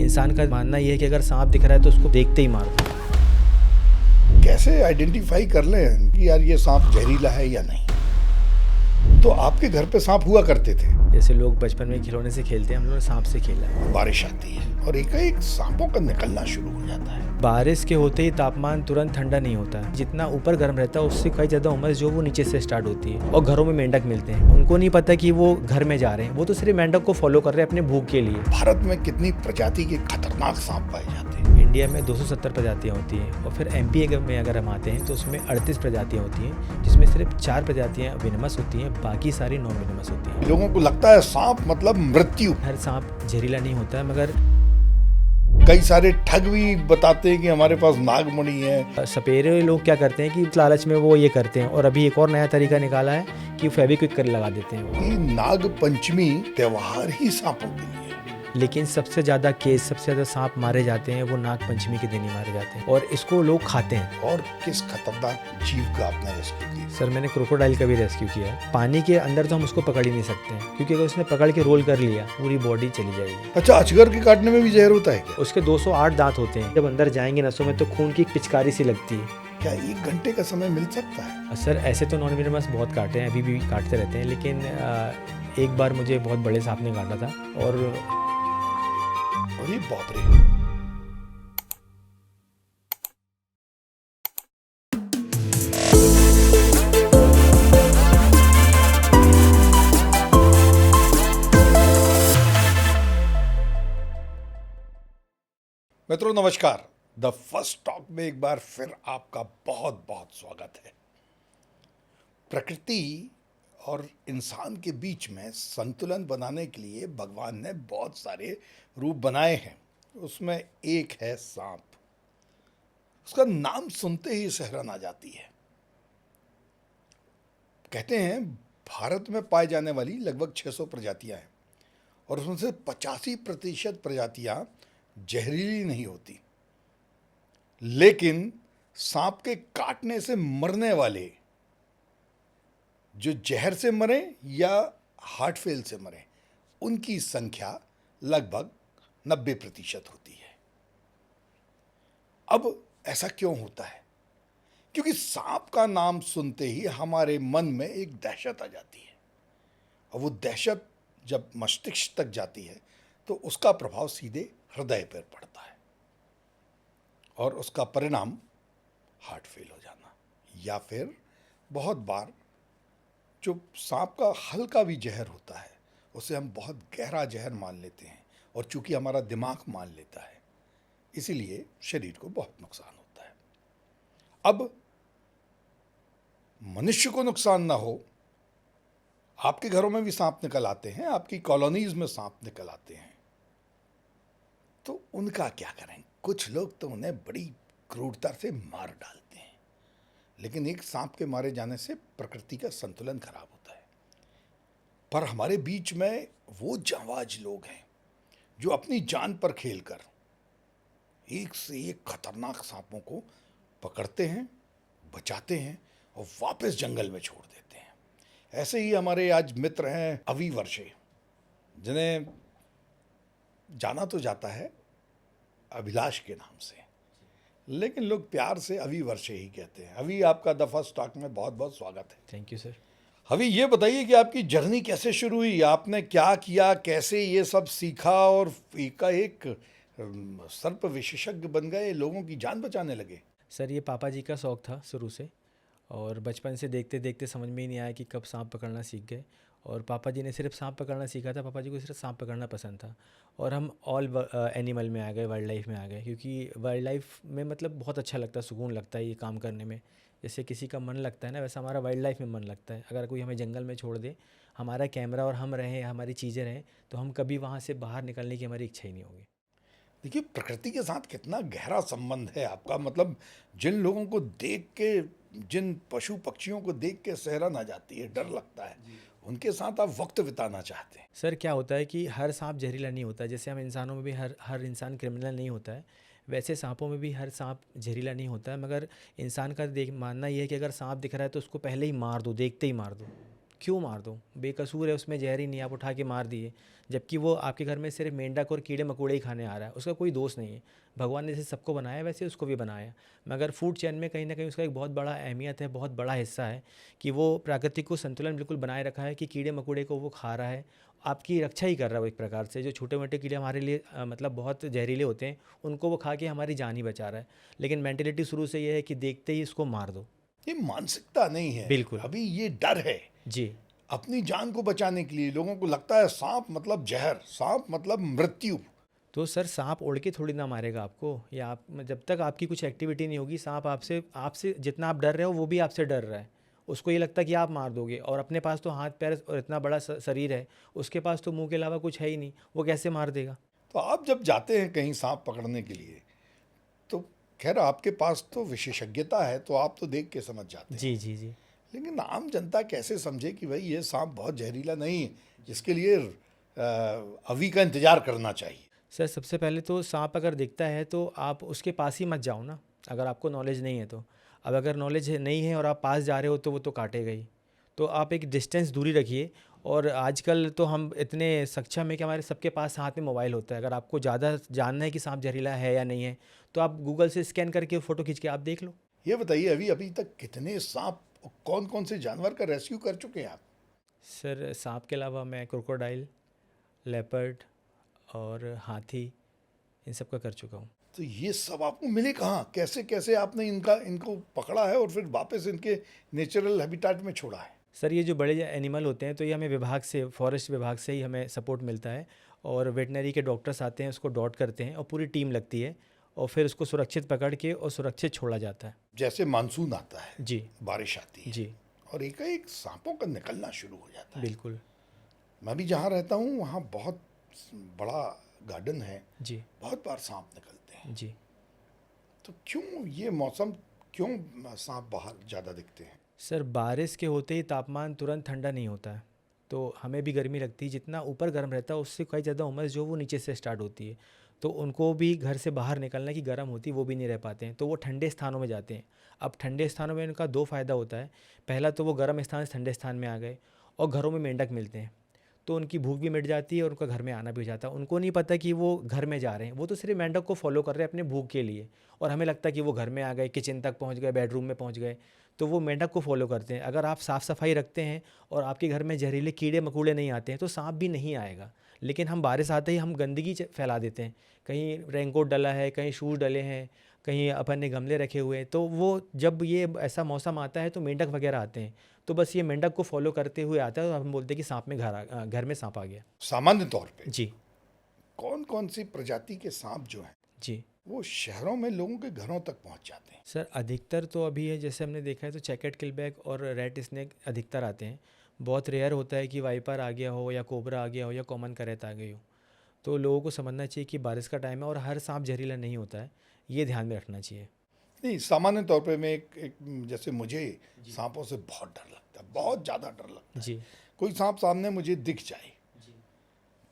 इंसान का मानना ये है कि अगर सांप दिख रहा है तो उसको देखते ही मार दो। कैसे आइडेंटिफाई कर लें कि यार ये सांप जहरीला है या नहीं? तो आपके घर पे सांप हुआ करते थे? जैसे लोग बचपन में खिलौने से खेलते हैं, हम लोगों ने सांप से खेला है। बारिश आती है और एकाएक सांपों का निकलना शुरू हो जाता है। बारिश के होते ही तापमान तुरंत ठंडा नहीं होता है। जितना ऊपर गर्म रहता है उससे कई ज़्यादा उमस जो वो नीचे से स्टार्ट होती है। और घरों में मेंढक मिलते हैं, उनको नहीं पता कि वो घर में जा रहे हैं, वो तो सिर्फ मेंढक को फॉलो कर रहे हैं अपने भूख के लिए। भारत में कितनी प्रजाति के खतरनाक सांप पाए जाते हैं? इंडिया में 270 प्रजातियाँ होती हैं और फिर एमपी में अगर हम आते हैं तो उसमें 38 प्रजातियाँ होती हैं, जिसमें सिर्फ 4 प्रजातियाँ विनमस होती हैं, बाकी सारी नॉन विनमस होती हैं। लोगों को लगता है सांप मतलब मृत्यु। हर सांप जहरीला नहीं होता है, मगर कई सारे ठग भी बताते हैं कि हमारे पास नागमणि है। सपेरे लोग क्या करते हैं कि लालच में वो ये करते हैं, और अभी एक और नया तरीका निकाला है कि फेविक्विक कर लगा देते हैं। ये नाग पंचमी त्योहार ही सांपों के लिए। लेकिन सबसे ज़्यादा सांप मारे जाते हैं वो नाग पंचमी के दिन ही मारे जाते हैं, और इसको लोग खाते हैं। और किस खतरनाक जीव का आपने रेस्क्यू किया? सर, मैंने क्रोकोडाइल का भी रेस्क्यू किया है। पानी के अंदर तो हम उसको पकड़ ही नहीं सकते हैं, क्योंकि अगर उसने पकड़ के रोल कर लिया पूरी बॉडी चली जाएगी। अच्छा, अजगर के काटने में भी जहर होता है क्या? उसके 208 दांत होते हैं। जब अंदर जाएंगे नसों में तो खून की पिचकारी सी लगती है। क्या 1 घंटे का समय मिल सकता है? सर, ऐसे तो नॉन विनमस बहुत काटे हैं, अभी भी काटते रहते हैं, लेकिन एक बार मुझे बहुत बड़े सांप ने काटा था। और अरे बाप रे! मित्रों नमस्कार। द फर्स्ट टॉक में एक बार फिर आपका बहुत बहुत स्वागत है। प्रकृति और इंसान के बीच में संतुलन बनाने के लिए भगवान ने बहुत सारे रूप बनाए हैं। उसमें एक है सांप। उसका नाम सुनते ही सिहरन आ जाती है। कहते हैं भारत में पाए जाने वाली लगभग 600 प्रजातियां हैं और उसमें से 85% प्रजातियां जहरीली नहीं होती, लेकिन सांप के काटने से मरने वाले, जो जहर से मरे या हार्ट फेल से मरे, उनकी संख्या लगभग 90% होती है। अब ऐसा क्यों होता है? क्योंकि सांप का नाम सुनते ही हमारे मन में एक दहशत आ जाती है, और वो दहशत जब मस्तिष्क तक जाती है तो उसका प्रभाव सीधे हृदय पर पड़ता है और उसका परिणाम हार्ट फेल हो जाना, या फिर बहुत बार जो सांप का हल्का भी जहर होता है उसे हम बहुत गहरा जहर मान लेते हैं, और चूंकि हमारा दिमाग मान लेता है इसीलिए शरीर को बहुत नुकसान होता है। अब मनुष्य को नुकसान ना हो, आपके घरों में भी सांप निकल आते हैं, आपकी कॉलोनीज में सांप निकल आते हैं, तो उनका क्या करें? कुछ लोग तो उन्हें बड़ी क्रूरता से मार डालते हैं, लेकिन एक सांप के मारे जाने से प्रकृति का संतुलन खराब होता है। पर हमारे बीच में वो जांबाज लोग हैं जो अपनी जान पर खेलकर एक से एक खतरनाक सांपों को पकड़ते हैं, बचाते हैं और वापस जंगल में छोड़ देते हैं। ऐसे ही हमारे आज मित्र हैं अभी वर्षे, जिन्हें जाना तो जाता है अभिलाष के नाम से, लेकिन लोग प्यार से अभी वर्षे ही कहते हैं। अभी आपका द फर्स्ट टॉक में बहुत बहुत स्वागत है। Thank you sir. अभी ये बताइए कि आपकी जर्नी कैसे शुरू हुई, आपने क्या किया, कैसे ये सब सीखा और एकाएक सर्प विशेषज्ञ बन गए, लोगों की जान बचाने लगे? सर, ये पापा जी का शौक़ था शुरू से, और बचपन से देखते देखते समझ में ही नहीं आया कि कब सांप पकड़ना सीख गए। और पापा जी ने सिर्फ सांप पकड़ना सीखा था, पापा जी को सिर्फ सांप पकड़ना पसंद था, और हम ऑल एनिमल में आ गए, वाइल्ड लाइफ में आ गए, क्योंकि वाइल्ड लाइफ में मतलब बहुत अच्छा लगता है, सुकून लगता है ये काम करने में। जैसे किसी का मन लगता है ना, वैसा हमारा वाइल्ड लाइफ में मन लगता है। अगर कोई हमें जंगल में छोड़ दे, हमारा कैमरा और हम रहें, हमारी चीज़ें रहें, तो हम कभी वहाँ से बाहर निकलने की हमारी इच्छा ही नहीं होगी। देखिए, प्रकृति के साथ कितना गहरा संबंध है आपका। मतलब जिन लोगों को देख के, जिन पशु पक्षियों को देख के सिहरन आ जाती है, डर लगता है, उनके साथ आप वक्त बिताना चाहते हैं। सर, क्या होता है कि हर सांप जहरीला नहीं होता। जैसे हम इंसानों में भी हर इंसान क्रिमिनल नहीं होता है, वैसे सांपों में भी हर सांप जहरीला नहीं होता है, मगर इंसान का मानना ये है कि अगर सांप दिख रहा है तो उसको पहले ही मार दो, देखते ही मार दो। क्यों मार दो, बेकसूर है, उसमें जहर ही नहीं, आप उठा के मार दिए, जबकि वो आपके घर में सिर्फ मेंढक और कीड़े मकोड़े ही खाने आ रहा है, उसका कोई दोष नहीं है। भगवान ने जैसे सबको बनाया वैसे उसको भी बनाया, मगर फूड चेन में कहीं ना कहीं उसका एक बहुत बड़ा अहमियत है, बहुत बड़ा हिस्सा है कि वो प्रकृति को संतुलन बिल्कुल बनाए रखा है, कि कीड़े मकोड़े को वो खा रहा है, आपकी रक्षा ही कर रहा है वो एक प्रकार से। जो छोटे मोटे कीड़े हमारे लिए मतलब बहुत जहरीले होते हैं, उनको वो खा के हमारी जान ही बचा रहा है, लेकिन मेंटेलिटी शुरू से ये है कि देखते ही इसको मार दो। ये मानसिकता नहीं है, बिल्कुल। अभी ये डर है। जी अपनी जान को बचाने के लिए लोगों को लगता है सांप मतलब जहर, सांप मतलब मृत्यु। तो सर सांप उड़ के थोड़ी ना मारेगा आपको, या आप जब तक आपकी कुछ एक्टिविटी नहीं होगी, सांप आपसे आपसे जितना आप डर रहे हो वो भी आपसे डर रहा है। उसको ये लगता है कि आप मार दोगे, और अपने पास तो हाथ पैर और इतना बड़ा शरीर है, उसके पास तो मुंह के अलावा कुछ है ही नहीं, वो कैसे मार देगा। तो आप जब जाते हैं कहीं सांप पकड़ने के लिए, तो खैर आपके पास तो विशेषज्ञता है, तो आप तो देख के समझ जाते हैं, जी जी जी। लेकिन आम जनता कैसे समझे कि भाई ये सांप बहुत जहरीला नहीं है, जिसके लिए अवी का इंतजार करना चाहिए। सर सबसे पहले तो सांप अगर दिखता है तो आप उसके पास ही मत जाओ ना, अगर आपको नॉलेज नहीं है तो। अब अगर नॉलेज नहीं है और आप पास जा रहे हो तो वो तो काटेगा ही, तो आप एक डिस्टेंस दूरी रखिए। और आजकल तो हम इतने सक्षम है कि हमारे सबके पास हाथ में मोबाइल होता है, अगर आपको ज़्यादा जानना है कि सांप जहरीला है या नहीं है, तो आप गूगल से स्कैन करके फ़ोटो खींच के आप देख लो। ये बताइए अभी अभी तक कितने सांप, कौन कौन से जानवर का रेस्क्यू कर चुके हैं आप? सर सांप के अलावा मैं क्रोकोडाइल, लेपर्ड और हाथी, इन सब का कर चुका हूँ। तो ये सब आपको मिले कहाँ, कैसे कैसे आपने इनको पकड़ा है और फिर वापस इनके नेचुरल हैबिटेट में छोड़ा है? सर ये जो बड़े एनिमल होते हैं तो ये हमें विभाग से, फॉरेस्ट विभाग से ही हमें सपोर्ट मिलता है, और वेटनरी के डॉक्टर्स आते हैं, उसको डॉट करते हैं और पूरी टीम लगती है, और फिर उसको सुरक्षित पकड़ के और सुरक्षित छोड़ा जाता है। जैसे मानसून आता है, जी बारिश आती है, जी। और एक सांपों का निकलना शुरू हो जाता है। बिल्कुल। मैं भी जहाँ रहता हूँ वहाँ बहुत बड़ा गार्डन है, जी बहुत बार सांप निकलते हैं। जी। तो क्यों ये मौसम, क्यों सांप बाहर ज़्यादा दिखते हैं? सर बारिश के होते ही तापमान तुरंत ठंडा नहीं होता है, तो हमें भी गर्मी लगती है, जितना ऊपर गर्म रहता है उससे कई ज़्यादा उमस जो वो नीचे से स्टार्ट होती है, तो उनको भी घर से बाहर निकलना की गर्म होती है, वो भी नहीं रह पाते हैं, तो वो ठंडे स्थानों में जाते हैं। अब ठंडे स्थानों में इनका दो फ़ायदा होता है, पहला तो वो गर्म स्थान से ठंडे स्थान में आ गए, और घरों में मेंढक मिलते हैं, तो उनकी भूख भी मिट जाती है और उनका घर में आना भी हो जाता है। उनको नहीं पता कि वो घर में जा रहे हैं, वो तो सिर्फ मेंढक को फॉलो कर रहे हैं अपने भूख के लिए, और हमें लगता है कि वो घर में आ गए, किचन तक पहुंच गए, बेडरूम में पहुंच गए, तो वो मेंढक को फॉलो करते हैं। अगर आप साफ़ सफाई रखते हैं और आपके घर में जहरीले कीड़े मकोड़े नहीं आते हैं तो सांप भी नहीं आएगा। लेकिन हम बारिश आते ही हम गंदगी फैला देते हैं, कहीं रेनकोट डला है, कहीं शूज़ डले हैं, कहीं अपन ने गमले रखे हुए हैं, तो वो जब ये ऐसा मौसम आता है तो मेंढक वगैरह आते हैं, तो बस ये मेंढक को फॉलो करते हुए आता है, तो हम बोलते हैं कि सांप में घर में सांप आ गया। सामान्य तौर पे जी कौन कौन सी प्रजाति के सांप जो हैं जी। वो शहरों में लोगों के घरों तक पहुंच जाते हैं? सर अधिकतर तो अभी है, जैसे हमने देखा है तो चैकेट किलबैक और रेड स्नेक अधिकतर आते हैं। बहुत रेयर होता है कि वाइपर आ गया हो या कोबरा आ गया हो या कॉमन करैत आ गई हो। तो लोगों को समझना चाहिए कि बारिश का टाइम है और हर सांप जहरीला नहीं होता है, ये ध्यान में रखना चाहिए। नहीं, सामान्य तौर पे मैं एक जैसे मुझे सांपों से बहुत डर लगता है, बहुत ज़्यादा डर लगता है। जी कोई सांप सामने मुझे दिख जाए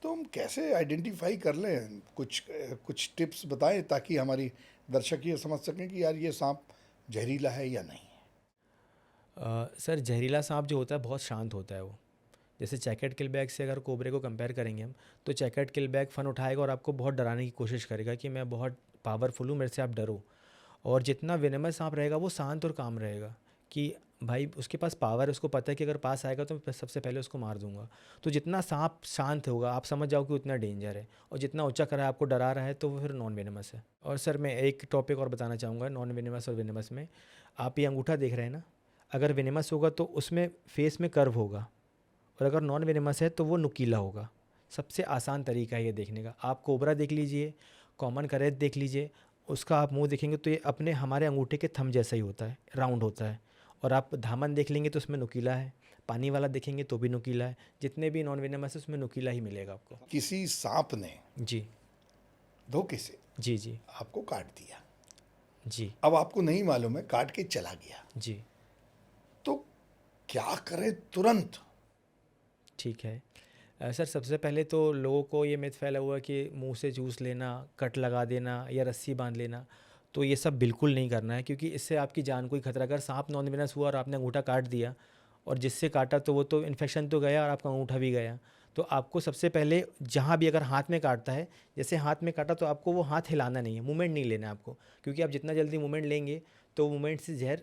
तो हम कैसे आइडेंटिफाई कर लें? कुछ टिप्स बताएं ताकि हमारी दर्शक ये समझ सकें कि यार ये सांप जहरीला है या नहीं। सर जहरीला सांप जो होता है बहुत शांत होता है वो, जैसे चैकेट किलबैक से अगर कोबरे को कंपेयर करेंगे हम, तो चैकेट किलबैक फ़न उठाएगा और आपको बहुत डराने की कोशिश करेगा कि मैं बहुत पावरफुल हूँ, मेरे से आप डरो। और जितना वेनेमस सांप रहेगा वो शांत और काम रहेगा, कि भाई उसके पास पावर है, उसको पता है कि अगर पास आएगा तो मैं सबसे पहले उसको मार दूंगा। तो जितना सांप शांत होगा आप समझ जाओ कि उतना डेंजर है, और जितना ऊंचा करा है आपको डरा रहा है तो वो फिर नॉन वेनेमस है। और सर मैं एक टॉपिक और बताना चाहूँगा नॉन वेनेमस और वेनेमस में, आप ये अंगूठा देख रहे हैं ना, अगर वेनेमस होगा तो उसमें फेस में कर्व होगा, और अगर नॉन वेनेमस है तो वो नुकीला होगा। सबसे आसान तरीका है ये देखने का, आप कोबरा देख लीजिए, कॉमन करैत देख लीजिए, उसका आप मुंह देखेंगे तो ये अपने हमारे अंगूठे के थंब जैसा ही होता है, राउंड होता है। और आप धामन देख लेंगे तो उसमें नुकीला है, पानी वाला देखेंगे तो भी नुकीला है, जितने भी नॉन वेनेमस है उसमें नुकीला ही मिलेगा आपको। किसी सांप ने जी धोखे से जी जी आपको काट दिया, जी अब आपको नहीं मालूम है, काट के चला गया, जी। तो क्या करें तुरंत? ठीक है। सर सबसे पहले तो लोगों को ये मिथ फैला हुआ है कि मुंह से जूस लेना, कट लगा देना या रस्सी बांध लेना, तो ये सब बिल्कुल नहीं करना है, क्योंकि इससे आपकी जान को ही खतरा। अगर सांप नॉन वेनस हुआ और आपने अंगूठा काट दिया और जिससे काटा तो वो तो इन्फेक्शन तो गया और आपका अंगूठा भी गया। तो आपको सबसे पहले जहाँ भी अगर हाथ में काटता है, जैसे हाथ में काटा तो आपको वो हाथ हिलाना नहीं है, मूवमेंट नहीं लेना है आपको, क्योंकि आप जितना जल्दी मूवमेंट लेंगे तो मूवमेंट से जहर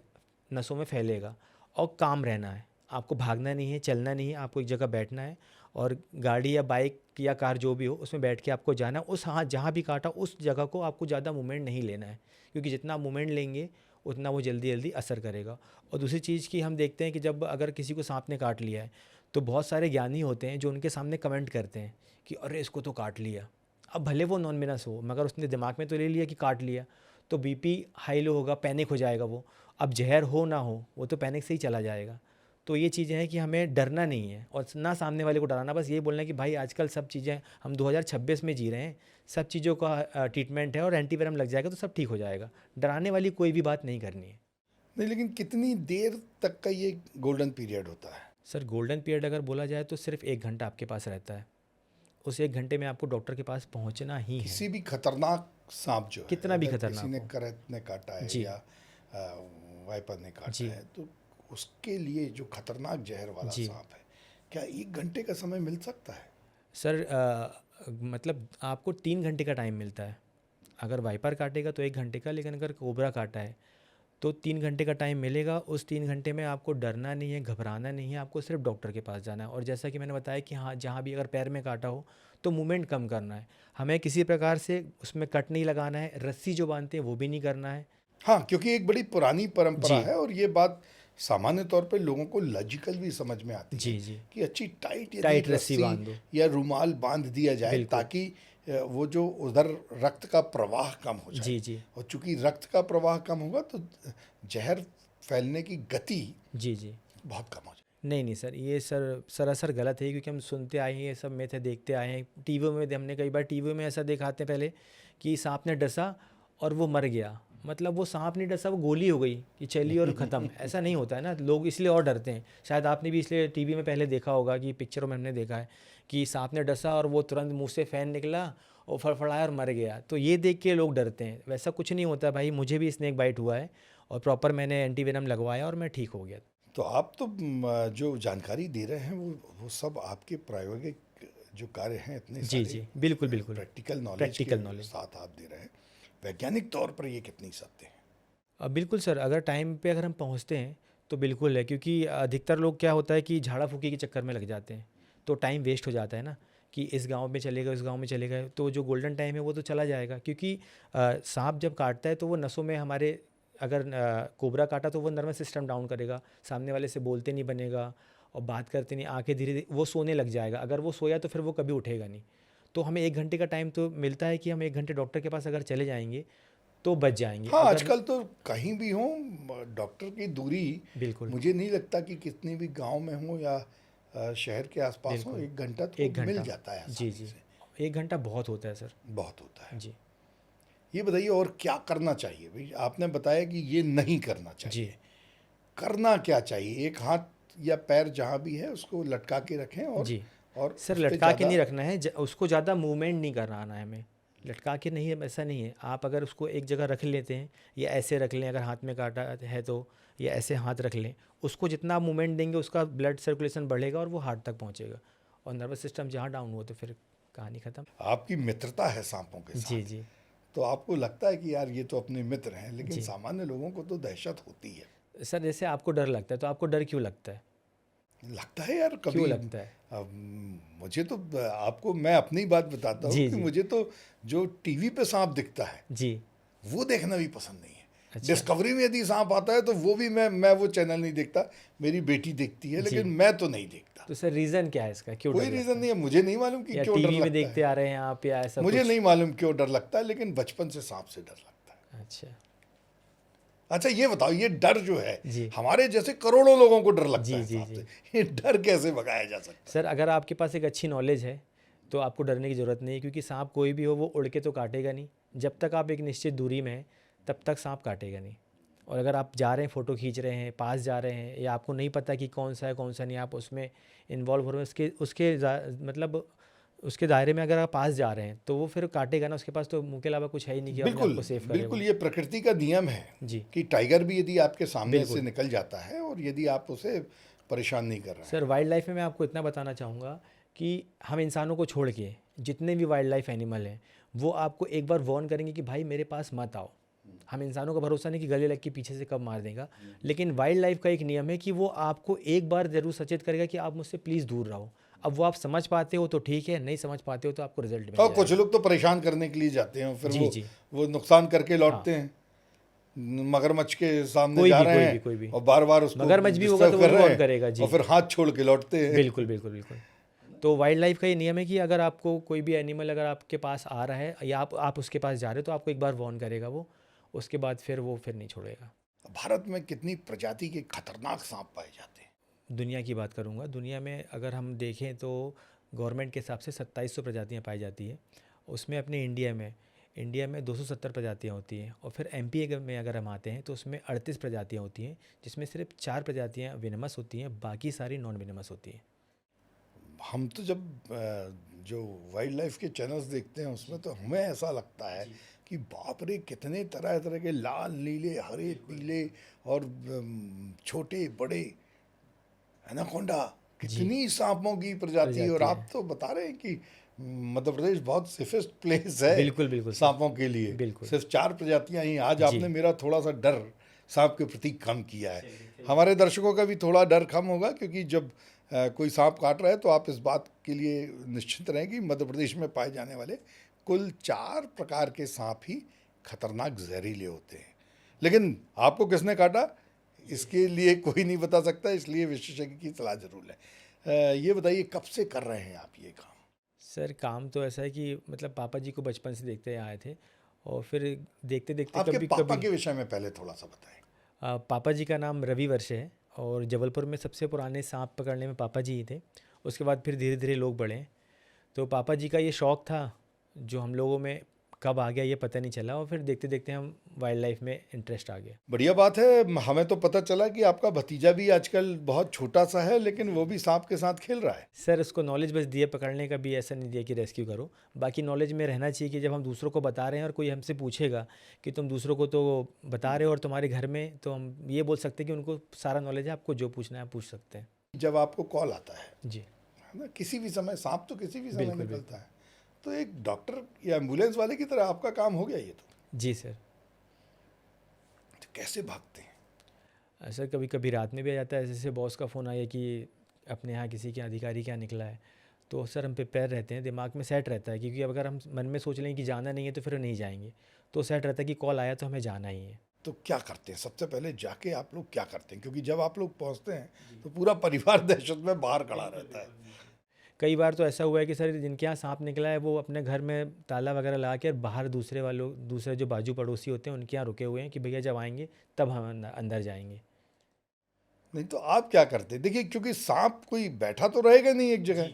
नसों में फैलेगा। और काम रहना है, आपको भागना नहीं है, चलना नहीं है, आपको एक जगह बैठना है और गाड़ी या बाइक या कार जो भी हो उसमें बैठ के आपको जाना है। उस हाथ जहाँ भी काटा उस जगह को आपको ज़्यादा मूवमेंट नहीं लेना है, क्योंकि जितना मूवमेंट लेंगे उतना वो जल्दी जल्दी असर करेगा। और दूसरी चीज़ की हम देखते हैं कि जब अगर किसी को सांप ने काट लिया है तो बहुत सारे ज्ञानी होते हैं जो उनके सामने कमेंट करते हैं कि अरे इसको तो काट लिया। अब भले वो नॉन वेनस हो, मगर उसने दिमाग में तो ले लिया कि काट लिया, तो बीपी हाई लो होगा, पैनिक हो जाएगा वो। अब जहर हो ना हो वो तो पैनिक से ही चला जाएगा। तो ये चीज़ें हैं कि हमें डरना नहीं है और ना सामने वाले को डराना, बस ये बोलना है कि भाई आजकल सब चीज़ें, हम 2026 में जी रहे हैं, सब चीज़ों का ट्रीटमेंट है और एंटीवेनम लग जाएगा तो सब ठीक हो जाएगा। डराने वाली कोई भी बात नहीं करनी है। नहीं, लेकिन कितनी देर तक का ये गोल्डन पीरियड होता है? सर गोल्डन पीरियड अगर बोला जाए तो सिर्फ 1 घंटा आपके पास रहता है। उस 1 घंटे में आपको डॉक्टर के पास पहुंचना ही है, किसी भी खतरनाक सांप जो है, कितना भी अगर खतरनाक किसी ने हो। करत ने काटा है जी या वाइपर ने काटा जी है, तो उसके लिए जो खतरनाक जहर वाला जी। सांप है, क्या 1 घंटे का समय मिल सकता है? सर मतलब आपको 3 घंटे का टाइम मिलता है। अगर वाइपर काटेगा तो 1 घंटे का, लेकिन अगर कोबरा काटा है तो 3 घंटे का टाइम मिलेगा। उस 3 घंटे में आपको डरना नहीं है, घबराना नहीं है, आपको सिर्फ डॉक्टर के पास जाना है। और जैसा कि मैंने बताया कि हाँ, जहाँ भी अगर पैर में काटा हो तो मूवमेंट कम करना है, हमें किसी प्रकार से उसमें कट नहीं लगाना है, रस्सी जो बांधते हैं वो भी नहीं करना है। हाँ, क्योंकि एक बड़ी पुरानी परंपरा जी है और ये बात सामान्य तौर पे लोगों को लॉजिकल भी समझ में आती है जी जी। कि अच्छी टाइट यदि टाइट रस्सी रस्सी बांध दो। या रुमाल बांध दिया जाए बिल्कुल। ताकि वो जो उधर रक्त का प्रवाह कम हो जाए, जी जी और चूंकि रक्त का प्रवाह कम होगा तो जहर फैलने की गति जी जी। बहुत कम हो जाए। नहीं नहीं सर, ये सर सरासर गलत है, क्योंकि हम सुनते आए हैं, ये सब मैथ देखते आए हैं। टीवी में हमने कई बार टीवी में ऐसा दिखाते हैं पहले कि सांप ने डसा और वो मर गया, मतलब वो सांप नहीं डसा, वो गोली हो गई कि चलिए और ख़त्म। ऐसा नहीं होता है ना, लोग इसलिए और डरते हैं। शायद आपने भी इसलिए टीवी में पहले देखा होगा कि पिक्चरों में हमने देखा है कि सांप ने डसा और वो तुरंत मुंह से फैन निकला और फड़फड़ाया और मर गया, तो ये देख के लोग डरते हैं। वैसा कुछ नहीं होता भाई, मुझे भी स्नेक बाइट हुआ है और प्रॉपर मैंने एंटीवेनम लगवाया और मैं ठीक हो गया। तो आप तो जो जानकारी दे रहे हैं वो सब आपके प्रायोगिक जो कार्य हैं, इतने जी सारे जी बिल्कुल बिल्कुल। प्रैक्टिकल नॉलेज प्रैक्टिकल के नॉलेज। साथ आप दे रहे हैं, वैज्ञानिक तौर पर ये कितनी सत्य है? बिल्कुल सर, अगर टाइम पे अगर हम पहुंचते हैं तो बिल्कुल है, क्योंकि अधिकतर लोग क्या होता है कि झाड़ा फूकी के चक्कर में लग जाते हैं, तो टाइम वेस्ट हो जाता है ना कि इस गांव में चलेगा, इस गांव में चलेगा, तो जो गोल्डन टाइम है वो तो चला जाएगा। क्योंकि सांप जब काटता है तो वो नसों में हमारे, अगर कोबरा काटा तो वो नर्वस सिस्टम डाउन करेगा, सामने वाले से बोलते नहीं बनेगा और बात करते नहीं, आंखें धीरे धीरे वो सोने लग जाएगा। अगर वो सोया तो फिर वो कभी उठेगा नहीं। तो हमें 1 घंटे का टाइम तो मिलता है कि हम 1 घंटे डॉक्टर के पास अगर चले जाएंगे तो बच जाएंगे। हाँ, अगर आजकल तो कहीं भी हो डॉक्टर की दूरी, बिल्कुल मुझे नहीं लगता कि कितनी भी गांव में हो या शहर के आसपास हो, बिल्कुल 1 घंटा तो 1 घंटा। मिल जाता है जी आसानी जी, से। 1 घंटा बहुत होता है सर। बहुत होता है। जी ये बताइए और क्या करना चाहिए भाई? आपने बताया कि ये नहीं करना जी चाहिए, करना क्या चाहिए? एक हाथ या पैर जहाँ भी है उसको लटका के रखें जी। और सर उस पे लटका के ज़्यादा। नहीं रखना है, उसको ज़्यादा मूवमेंट नहीं कराना है हमें। लटका के नहीं है, ऐसा नहीं है। आप अगर उसको एक जगह रख लेते हैं या ऐसे रख लें, अगर हाथ में काटा है तो, या ऐसे हाथ रख लें, उसको जितना आप मूवमेंट देंगे उसका ब्लड सर्कुलेशन बढ़ेगा और वो हार्ट तक पहुंचेगा। और नर्वस सिस्टम जहाँ डाउन हुआ तो फिर कहानी ख़त्म। आपकी मित्रता है सांपों के जी साथ, जी तो आपको लगता है कि यार ये तो अपने मित्र हैं, लेकिन जी। सामान्य लोगों को तो दहशत होती है। सर जैसे आपको डर लगता है तो आपको डर क्यों लगता है? लगता है यार क्यों कभी। लगता है? अब मुझे तो, आपको मैं अपनी बात बताता हूँ जी कि जी मुझे तो जो टीवी पे सांप दिखता है जी। वो देखना भी पसंद नहीं है। अच्छा डिस्कवरी में यदि सांप आता है तो वो भी मैं वो चैनल नहीं देखता, मेरी बेटी देखती है, जी। लेकिन मैं तो नहीं देखता। तो सर रीज़न क्या है इसका, क्यों कोई डर रीज़न लगता नहीं है, मुझे नहीं मालूम कि है? या क्यों डर टीवी में लगता देखते है। आ रहे हैं आप या ऐसा मुझे कुछ? नहीं मालूम क्यों डर लगता है, लेकिन बचपन से सांप से डर लगता है। अच्छा अच्छा ये बताओ, ये डर जो है, जी हमारे जैसे करोड़ों लोगों को डर लगता जी है जी सांप जी। से, ये डर कैसे भगाया जा सकता सर अगर आपके पास एक अच्छी नॉलेज है तो आपको डरने की ज़रूरत नहीं है, क्योंकि सांप कोई भी हो वो उड़ के तो काटेगा नहीं। जब तक आप एक निश्चित दूरी में हैं तब तक सांप काटेगा नहीं। और अगर आप जा रहे हैं, फ़ोटो खींच रहे हैं, पास जा रहे हैं, या आपको नहीं पता कि कौन सा है कौन सा नहीं, आप उसमें इन्वॉल्व हो रहे हैं, मतलब उसके दायरे में अगर आप पास जा रहे हैं तो वो फिर काटेगा ना। उसके पास तो मुंह के अलावा कुछ है ही नहीं कि है? अपने बिल्कुल आप को सेव करे बिल्कुल, वो। ये प्रकृति का नियम है जी कि टाइगर भी यदि आपके सामने से बिल्कुल निकल जाता है और यदि आप उसे परेशान नहीं कर रहे हैं। सर वाइल्ड लाइफ में मैं आपको इतना बताना चाहूँगा कि हम इंसानों को छोड़ के जितने भी वाइल्ड लाइफ एनिमल हैं वो आपको एक बार वार्न करेंगे कि भाई मेरे पास मत आओ। हम इंसानों का भरोसा नहीं कि गले लग के पीछे से कब मार देगा, लेकिन वाइल्ड लाइफ का एक नियम है कि वो आपको एक बार ज़रूर सचेत करेगा कि आप मुझसे प्लीज़ दूर रहो। अब वो आप समझ पाते हो तो ठीक है, नहीं समझ पाते हो तो आपको रिजल्ट मिल और जाएगा। कुछ लोग तो परेशान करने के लिए जाते हैं, फिर जी जी। वो नुकसान करके हाँ, लौटते हैं। मगरमच्छ के सामने कोई जा भी रहे कोई हैं भी कोई भी और बार बार उसको मगरमच्छ भी होगा डिस्टर्ब तो वो कर भी रहे वार्न हैं करेगा। और जी फिर हाथ छोड़ के लौटते हैं। बिल्कुल बिल्कुल बिल्कुल। तो वाइल्ड लाइफ का ये नियम है कि अगर आपको कोई भी एनिमल अगर आपके पास आ रहा है या आप उसके पास जा रहे हो तो आपको एक बार वार्न करेगा वो, उसके बाद फिर वो फिर नहीं छोड़ेगा। भारत में कितनी प्रजाति के खतरनाक सांप पाए जाते हैं? दुनिया की बात करूँगा, दुनिया में अगर हम देखें तो गवर्नमेंट के हिसाब से 2700 प्रजातियाँ पाई जाती है। उसमें अपने इंडिया में 270 प्रजातियाँ होती हैं। और फिर एमपी में अगर हम आते हैं तो उसमें 38 प्रजातियाँ होती हैं, जिसमें सिर्फ 4 प्रजातियाँ विनमस होती हैं, बाकी सारी नॉन विनमस होती हैं। हम तो जब जो वाइल्ड लाइफ के चैनल्स देखते हैं उसमें तो हमें ऐसा लगता है कि बाप रे, कितने तरह तरह के लाल, नीले, हरे, पीले और छोटे बड़े एनाकोंडा, जी कितनी सांपों की प्रजाति। और प्रजाति आप है। तो बता रहे हैं कि मध्य प्रदेश बहुत सेफेस्ट प्लेस है बिल्कुल बिल्कुल सर। सांपों के लिए। बिल्कुल। सिर्फ 4 प्रजातियां ही। आज जी आपने मेरा थोड़ा सा डर सांप के प्रति कम किया है। हमारे दर्शकों का भी थोड़ा डर कम होगा, क्योंकि जब कोई सांप काट रहा है तो आप इस बात के लिए निश्चिंत रहें कि मध्य प्रदेश में पाए जाने वाले कुल 4 प्रकार के सांप ही खतरनाक जहरीले होते हैं। लेकिन आपको किसने काटा इसके लिए कोई नहीं बता सकता, इसलिए विशेषज्ञ की सलाह जरूर लें। ये बताइए, कब से कर रहे हैं आप ये काम? सर काम तो ऐसा है कि मतलब पापा जी को बचपन से देखते आए थे और फिर देखते देखते आपके कभी पापा कभी के विषय में पहले थोड़ा सा बताएं। पापा जी का नाम रवि वर्षे है और जबलपुर में सबसे पुराने सांप पकड़ने में पापा जी ही थे। उसके बाद फिर धीरे धीरे लोग बढ़े। तो पापा जी का ये शौक़ था जो हम लोगों में कब आ गया ये पता नहीं चला, और फिर देखते देखते हम वाइल्ड लाइफ में इंटरेस्ट आ गया। बढ़िया बात है। हमें तो पता चला कि आपका भतीजा भी आजकल बहुत छोटा सा है, लेकिन वो भी सांप के साथ खेल रहा है। सर उसको नॉलेज बस दिया, पकड़ने का भी ऐसा नहीं दिया कि रेस्क्यू करो। बाकी नॉलेज में रहना चाहिए कि जब हम दूसरों को बता रहे हैं और कोई हमसे पूछेगा कि तुम दूसरों को तो बता रहे हो और तुम्हारे घर में, तो हम ये बोल सकते हैं कि उनको सारा नॉलेज है, आपको जो पूछना है आप पूछ सकते हैं। जब आपको कॉल आता है जी ना, किसी भी समय सांप तो किसी भी समय बिल्कुल निकलता है, तो एक डॉक्टर या एम्बुलेंस वाले की तरह आपका काम हो गया ये जी सर। तो कैसे भागते हैं? सर कभी कभी रात में भी आ जाता है, जैसे बॉस का फ़ोन आया कि अपने यहाँ किसी के अधिकारी क्या निकला है, तो सर हम प्रिपेयर रहते हैं, दिमाग में सेट रहता है, क्योंकि अगर हम मन में सोच लें कि जाना नहीं है तो फिर नहीं जाएंगे, तो सेट रहता है कि कॉल आया तो हमें जाना ही है। तो क्या करते हैं सबसे पहले जाके? आप लोग क्या करते हैं? क्योंकि जब आप लोग पहुंचते हैं तो पूरा परिवार दहशत में बाहर खड़ा रहता है। कई बार तो ऐसा हुआ है कि सर जिनके यहाँ सांप निकला है वो अपने घर में ताला वगैरह लगा के बाहर दूसरे जो बाजू पड़ोसी होते हैं उनके यहाँ रुके हुए हैं कि भैया जब आएंगे तब हम अंदर जाएंगे। नहीं तो आप क्या करते? देखिए, क्योंकि सांप कोई बैठा तो रहेगा नहीं एक जगह,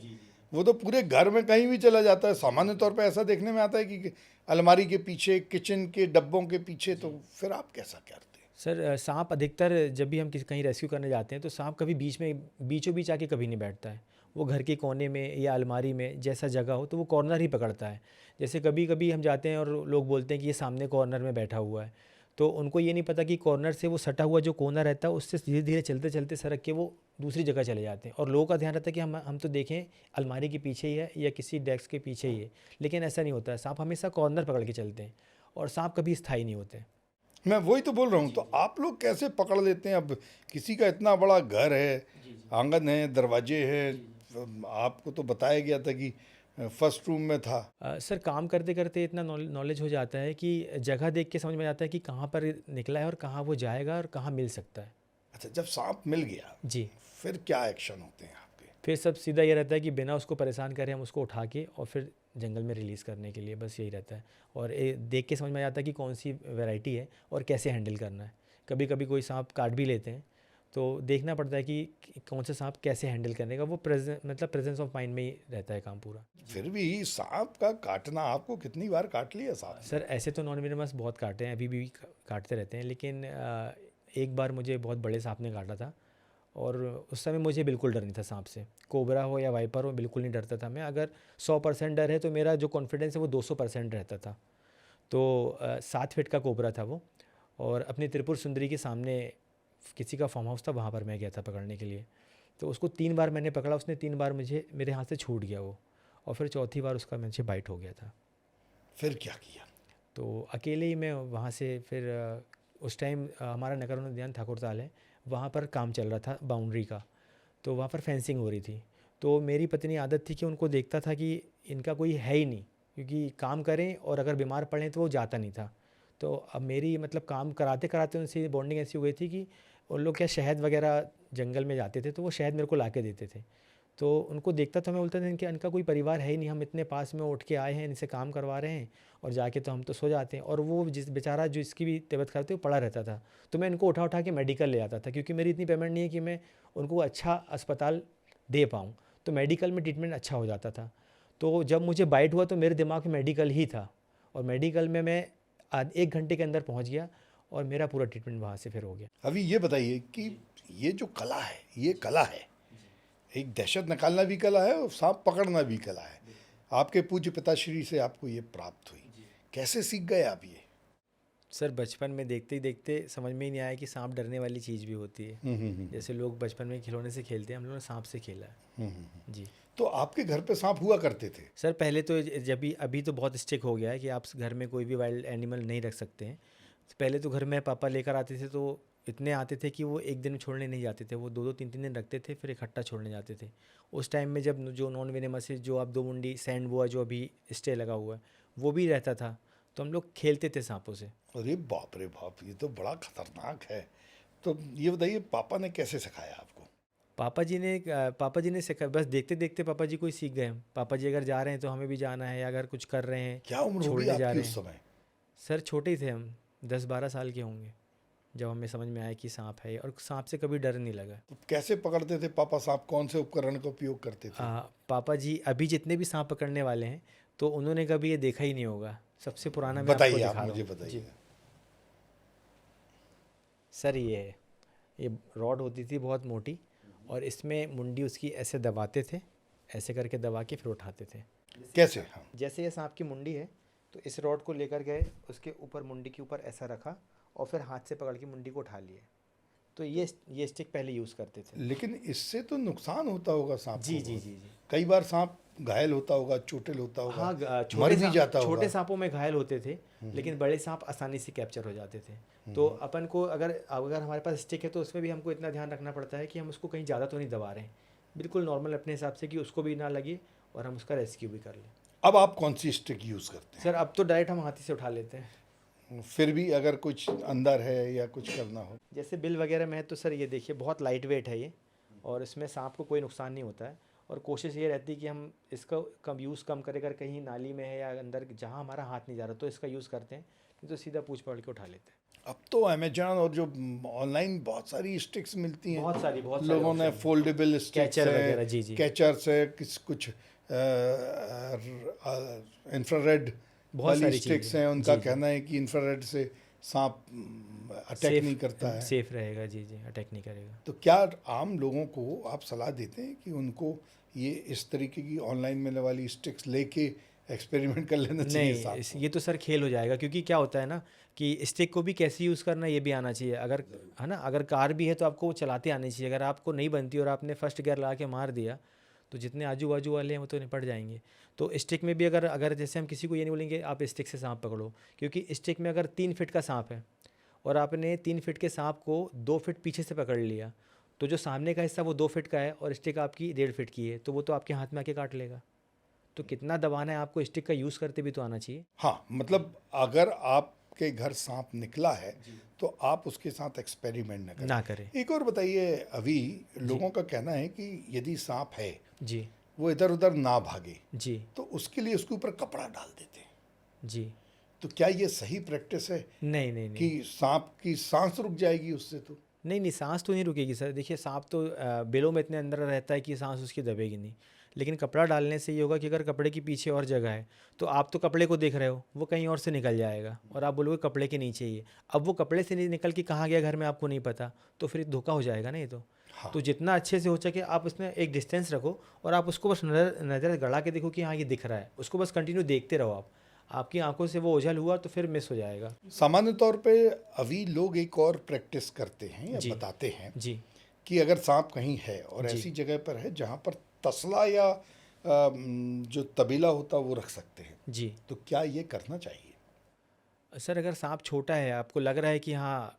वो तो पूरे घर में कहीं भी चला जाता है। सामान्य तौर पे ऐसा देखने में आता है कि अलमारी के पीछे, किचन के डब्बों के पीछे। तो फिर आप कैसा करते? सर सांप अधिकतर जब भी हम कहीं रेस्क्यू करने जाते हैं तो सांप कभी बीचों बीच आके कभी नहीं बैठता है। वो घर के कोने में या अलमारी में जैसा जगह हो तो वो कॉर्नर ही पकड़ता है। जैसे कभी कभी हम जाते हैं और लोग बोलते हैं कि ये सामने कॉर्नर में बैठा हुआ है, तो उनको ये नहीं पता कि कॉर्नर से वो सटा हुआ जो कोना रहता है उससे धीरे धीरे चलते चलते सरक के वो दूसरी जगह चले जाते हैं। और लोगों का ध्यान रहता है कि हम तो देखें अलमारी के पीछे ही है या किसी डेस्क के पीछे ही है, लेकिन ऐसा नहीं होता है। सांप हमेशा कॉर्नर पकड़ के चलते हैं और सांप कभी स्थायी नहीं होते। मैं वही तो बोल रहा हूँ। तो आप लोग कैसे पकड़ लेते हैं? अब किसी का इतना बड़ा घर है, आंगन है, दरवाजे हैं। आपको तो बताया गया था कि फर्स्ट रूम में था। सर काम करते करते इतना नॉलेज हो जाता है कि जगह देख के समझ में आता है कि कहाँ पर निकला है और कहाँ वो जाएगा और कहाँ मिल सकता है। अच्छा, जब सांप मिल गया जी फिर क्या एक्शन होते हैं आपके? फिर सब सीधा ये रहता है कि बिना उसको परेशान करें हम उसको उठा के और फिर जंगल में रिलीज़ करने के लिए, बस यही रहता है। और देख के समझ में आ जाता है कि कौन सी वैरायटी है और कैसे हैंडल करना है। कभी कभी कोई सांप काट भी लेते हैं तो देखना पड़ता है कि कौन सा सांप कैसे हैंडल करने का। वो प्रेजेंस ऑफ माइंड में ही रहता है काम पूरा। फिर भी सांप का काटना, आपको कितनी बार काट लिया सांप? सर ऐसे तो नॉन वेनमस बहुत काटे हैं, अभी भी काटते रहते हैं, लेकिन एक बार मुझे बहुत बड़े सांप ने काटा था और उस समय मुझे बिल्कुल डर नहीं था सांप से। कोबरा हो या वाइपर हो बिल्कुल नहीं डरता था मैं। अगर 100% डर है तो मेरा जो कॉन्फिडेंस है वो 200% रहता था। तो 7 फीट का कोबरा था वो, और अपनी त्रिपुर सुंदरी के सामने किसी का फार्म हाउस था, वहाँ पर मैं गया था पकड़ने के लिए। तो उसको 3 बार मैंने पकड़ा, उसने 3 बार मुझे मेरे हाथ से छूट गया वो, और फिर चौथी बार उसका मुझे बाइट हो गया था। फिर क्या किया? तो अकेले ही मैं वहाँ से फिर उस टाइम हमारा नगर उद्यान ठाकुर ताल है, वहाँ पर काम चल रहा था बाउंड्री का, तो वहाँ पर फेंसिंग हो रही थी। तो मेरी पत्नी आदत थी कि उनको देखता था कि इनका कोई है ही नहीं, क्योंकि काम करें और अगर बीमार पड़ें तो वो जाता नहीं था। तो अब मेरी मतलब काम कराते कराते उनसे बॉन्डिंग ऐसी हो गई थी कि उन लोग क्या शहद वगैरह जंगल में जाते थे, तो वो शहद मेरे को ला के देते थे। तो उनको देखता था, मैं बोलता था इनका कोई परिवार है ही नहीं, हम इतने पास में उठ के आए हैं, इनसे काम करवा रहे हैं और जाके तो हम तो सो जाते हैं। और वो जिस बेचारा जो इसकी भी तबीयत खराब थी वो पड़ा रहता था, तो मैं इनको उठा उठा के मेडिकल ले आता था, क्योंकि मेरी इतनी पेमेंट नहीं है कि मैं उनको अच्छा अस्पताल दे पाऊँ। तो मेडिकल में ट्रीटमेंट अच्छा हो जाता था। तो जब मुझे बाइट हुआ तो मेरे दिमाग में मेडिकल ही था, और मेडिकल में मैं 1 घंटे के अंदर पहुँच गया और मेरा पूरा ट्रीटमेंट वहाँ से फिर हो गया। अभी ये बताइए कि ये जो कला है, ये कला है, एक दहशत निकालना भी कला है और सांप पकड़ना भी कला है। आपके पूज्य पिताश्री से आपको ये प्राप्त हुई, कैसे सीख गए आप ये? सर बचपन में देखते ही देखते समझ में ही नहीं आया कि सांप डरने वाली चीज़ भी होती है। जैसे लोग बचपन में खिलौने से खेलते हैं, हम लोगों ने सांप से खेला है। जी तो आपके घर पे सांप हुआ करते थे? सर, पहले तो जब भी, अभी तो बहुत स्ट्रिक्ट हो गया है कि आप घर में कोई भी वाइल्ड एनिमल नहीं रख सकते हैं। तो पहले तो घर में पापा लेकर आते थे, तो इतने आते थे कि वो एक दिन में छोड़ने नहीं जाते थे, वो 2-2 3-3 दिन रखते थे, फिर इकट्ठा छोड़ने जाते थे। उस टाइम में जब जो नॉन वेनेमस है, जो आप 2 मुंडी सैंड बोआ जो अभी स्टे लगा हुआ है, वो भी रहता था, तो हम लोग खेलते थे सांपों से। अरे बाप रे बाप, ये तो बड़ा खतरनाक है। तो ये बताइए पापा ने कैसे सिखाया आपको? पापा जी ने सिखा, बस देखते देखते पापा जी को ही सीख गए हम। पापा जी अगर जा रहे हैं तो हमें भी जाना है, या अगर कुछ कर रहे हैं, क्या उम्र होगी छोड़ने जा आपकी रहे उस हैं। समय? सर छोटे ही थे हम, 10-12 साल के होंगे जब हमें समझ में आया कि सांप है, और सांप से कभी डर नहीं लगा। तो कैसे पकड़ते थे पापा सांप? कौन से उपकरण का उपयोग करते थे? पापा जी अभी जितने भी सांप पकड़ने वाले हैं, तो उन्होंने कभी ये देखा ही नहीं होगा। सबसे पुराना मैं आपको बताइए, आप दिखा रहा मुझे हूँ जी। बताइए। सर ये है, ये रॉड होती थी बहुत मोटी, और इसमें मुंडी उसकी ऐसे दबाते थे, ऐसे करके दबा के फिर उठाते थे। कैसे? हाँ। जैसे ये सांप की मुंडी है, तो इस रॉड को लेकर गए, उसके ऊपर मुंडी के ऊपर ऐसा रखा, और फिर हाथ से पकड़ के मुंडी को उठा लिए। तो ये स्टिक पहले यूज़ करते थे। लेकिन इससे तो नुकसान होता होगा सांप जी को जी बहुत। जी जी। कई बार सांप घायल होता होगा, चोटिल होता होगा, हाँ, मर भी जाता छोटे होगा। सांपों में घायल होते थे, लेकिन बड़े सांप आसानी से कैप्चर हो जाते थे। तो अपन को अगर अगर हमारे पास स्टिक है, तो उसमें भी हमको इतना ध्यान रखना पड़ता है कि हम उसको कहीं ज़्यादा तो नहीं दबा रहे हैं, बिल्कुल नॉर्मल अपने हिसाब से, कि उसको भी ना लगे और हम उसका रेस्क्यू भी कर लें। अब आप कौन सी स्टिक यूज़ करते सर अब तो डायरेक्ट हम हाथी से उठा लेते हैं। हैं? फिर भी अगर कुछ अंदर है या कुछ करना हो? जैसे बिल वगैरह में है, तो सर ये देखिए बहुत लाइट वेट है ये, और इसमें सांप को कोई नुकसान नहीं होता है। और कोशिश ये रहती है कि हम इसका कम यूज़ कम करें, अगर कहीं नाली में है या अंदर जहाँ हमारा हाथ नहीं जा रहा, तो इसका यूज़ करते हैं, नहीं तो सीधा पूँछ पकड़ के उठा लेते हैं। अब तो अमेजॉन और जो ऑनलाइन बहुत सारी स्टिक्स मिलती हैं। बहुत सारी लोगों ने option फोल्डेबल स्टिक्स कैचर वगैरह, जी जी। कैचर्स है, कुछ इंफ्रारेड बहुत वाली सारी स्टिक्स चीज़ें, हैं। उनका जी जी। कहना है कि इंफ्रारेड से सांप अटैक नहीं करता है। सेफ रहेगा, जी जी, अटैक नहीं करेगा। तो क्या आम लोगों को आप सलाह देते हैं कि उनको ये इस तरीके की ऑनलाइन मिलने वाली स्टिक्स लेके एक्सपेरिमेंट कर लेना चाहिए नहीं, सांप को? ये तो सर खेल हो जाएगा, क्योंकि क्या होता है ना कि स्टिक को भी कैसे यूज़ करना ये भी आना चाहिए। अगर है ना, अगर कार भी है तो आपको वो चलाते आनी चाहिए। अगर आपको नहीं बनती और आपने फर्स्ट गियर लगा के मार दिया, तो जितने आजू बाजू वाले हैं वो तो निपट जाएंगे। तो स्टिक में भी अगर अगर जैसे हम किसी को ये नहीं बोलेंगे आप स्टिक से सांप पकड़ो, क्योंकि स्टिक में अगर 3 फीट का सांप है और आपने 3 फीट के सांप को 2 फीट पीछे से पकड़ लिया, तो जो सामने का हिस्सा वो 2 फीट का है और स्टिक आपकी 1.5 फीट की है, तो वो तो आपके हाथ में आके काट लेगा। तो कितना दबाना है आपको, स्टिक का यूज़ करते भी तो आना चाहिए। हाँ, मतलब अगर आपके घर सांप निकला है तो आप उसके साथ एक्सपेरिमेंट न करें। ना करें। एक और बताइए, अभी लोगों का कहना है कि यदि सांप है जी वो इधर उधर ना भागे, जी तो उसके लिए उसके ऊपर कपड़ा डाल देते हैं। जी। तो क्या ये सही प्रैक्टिस है नहीं नहीं नहीं कि सांप की सांस रुक जाएगी उससे? तो नहीं नहीं, सांस तो नहीं रुकेगी सर। देखिए सांप तो बिलों में इतने अंदर रहता है कि सांस उसकी दबेगी नहीं, लेकिन कपड़ा डालने से ये होगा कि अगर कपड़े के पीछे और जगह है, तो आप तो कपड़े को देख रहे हो, वो कहीं और से निकल जाएगा और आप बोलोगे कपड़े के नीचे ही है। अब वो कपड़े से नहीं निकल के कहाँ गया घर में आपको नहीं पता, तो फिर धोखा हो जाएगा ना ये तो। हाँ। तो जितना अच्छे से हो सके आप उसमें एक डिस्टेंस रखो, और आप उसको बस नज़र गड़ा के देखो कि हाँ ये दिख रहा है, उसको बस कंटिन्यू देखते रहो आप। आपकी आंखों से वो ओझल हुआ तो फिर मिस हो जाएगा। सामान्य तौर पे अभी लोग एक और प्रैक्टिस करते हैं या जी बताते हैं जी कि अगर सांप कहीं है और जी ऐसी जगह पर है जहाँ पर तसला या जो तबेला होता वो रख सकते हैं, जी। तो क्या ये करना चाहिए? सर अगर सांप छोटा है, आपको लग रहा है कि हाँ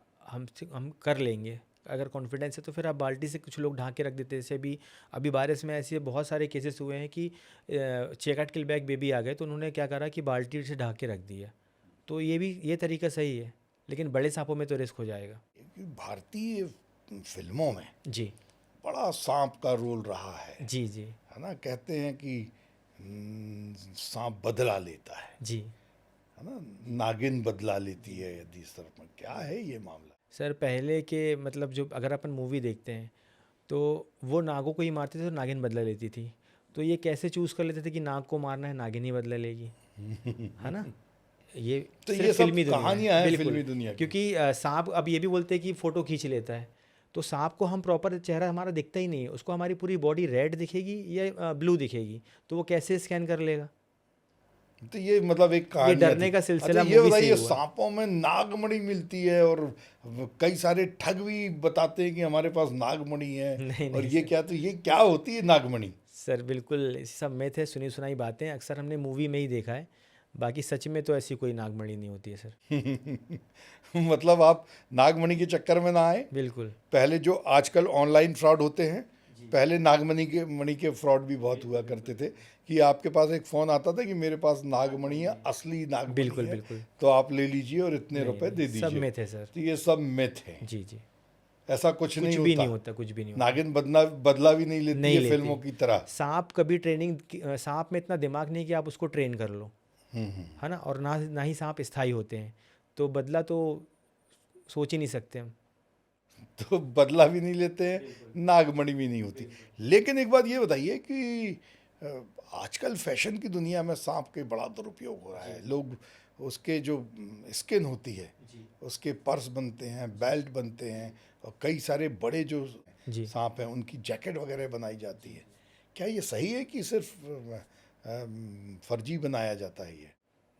हम कर लेंगे, अगर कॉन्फिडेंस है, तो फिर आप बाल्टी से कुछ लोग ढांक के रख देते हैं। जैसे भी अभी बारिश में ऐसे बहुत सारे केसेस हुए हैं कि चेक किल बैग बेबी आ गए, तो उन्होंने क्या करा कि बाल्टी से ढांक के रख दिया। तो ये तरीका सही है, लेकिन बड़े सांपों में तो रिस्क हो जाएगा। क्योंकि भारतीय फिल्मों में जी बड़ा सांप का रोल रहा जी जी है ना? कहते हैं कि सांप बदला लेता जी। है ना? नागिन बदला लेती है यदि इस तरफ में, क्या है ये मामला? सर पहले के मतलब जो अगर अपन मूवी देखते हैं, तो वो नागों को ही मारते थे तो नागिन बदला लेती थी। तो ये कैसे चूज़ कर लेते थे कि नाग को मारना है, नागिन ही बदला लेगी, है ना? ये तो ये सिर्फ सब फिल्मी दुनिया है, कहानियां हैं बिल्कुल। फिल्मी दुनिया की। क्योंकि सांप अब ये भी बोलते हैं कि फ़ोटो खींच लेता है, तो सांप को हम प्रॉपर चेहरा हमारा दिखता ही नहीं है, उसको हमारी पूरी बॉडी रेड दिखेगी या ब्लू दिखेगी, तो वो कैसे स्कैन कर लेगा? तो ये मतलब एक ये कहानियां डरने थी। का अच्छा सिलसिला ये मूवी से ही बताइए, हुआ। सांपों में नागमणि मिलती है और कई सारे ठग भी बताते हैं कि हमारे पास नागमणि है, नहीं और नहीं ये सर। क्या, तो ये क्या होती है नागमणि? सर बिल्कुल सब मिथ है, सुनी सुनाई बातें, अक्सर हमने मूवी में ही देखा है। बाकी सच में तो ऐसी कोई नागमणि नहीं होती है सर। मतलब आप नागमणि के चक्कर में ना आए। बिल्कुल। पहले जो आजकल ऑनलाइन फ्रॉड होते हैं, जी पहले नागमणि के फ्रॉड भी बहुत हुआ करते थे कि आपके पास एक फ़ोन आता था कि मेरे पास नागमणि है, असली नागमणि बिल्कुल है, बिल्कुल। तो आप ले लीजिए और इतने नहीं रुपए नहीं दे सब दीजिए। मिथ है सर। तो ये सब मिथ है, जी जी। ऐसा कुछ नहीं कुछ भी होता। नहीं होता, कुछ भी नहीं होता। नागिन बदला बदला भी नहीं लेती नहीं है लेती। फिल्मों की तरह। सांप कभी सांप में इतना दिमाग नहीं कि आप उसको ट्रेन कर लो, हम्म। है ना? और ना ना ही सांप स्थायी होते हैं, तो बदला तो सोच ही नहीं सकते हम। तो बदला भी नहीं लेते हैं, बिल्कुल नागमणि भी नहीं होती। बिल्कुल। लेकिन एक बात ये बताइए कि अ, आजकल फैशन की दुनिया में सांप के बड़ा दुरुपयोग हो रहा जी है। लोग उसके जो स्किन होती है, जी उसके पर्स बनते हैं, बेल्ट बनते हैं, और कई सारे बड़े जो जी सांप हैं उनकी जैकेट वगैरह बनाई जाती जी। है। क्या ये सही है कि सिर्फ फर्जी बनाया जाता है ये?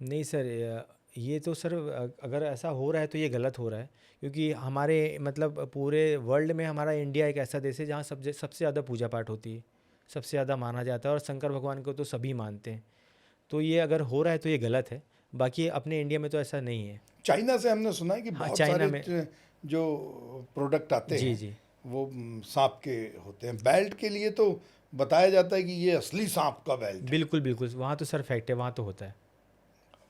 नहीं सर, ये तो सर अगर ऐसा हो रहा है तो ये गलत हो रहा है, क्योंकि हमारे मतलब पूरे वर्ल्ड में हमारा इंडिया एक ऐसा देश है जहाँ सबसे ज़्यादा पूजा पाठ होती है, सबसे ज़्यादा माना जाता है, और शंकर भगवान को तो सभी मानते हैं। तो ये अगर हो रहा है तो ये गलत है। बाकी अपने इंडिया में तो ऐसा नहीं है। चाइना से हमने सुना है कि हाँ बहुत चाइना सारे में। जो प्रोडक्ट आते जी हैं जी। वो सांप के होते हैं। बेल्ट के लिए तो बताया जाता है कि ये असली सांप का बेल्ट है, बिल्कुल बिल्कुल, वहाँ तो सर फैक्ट है, वहाँ तो होता है।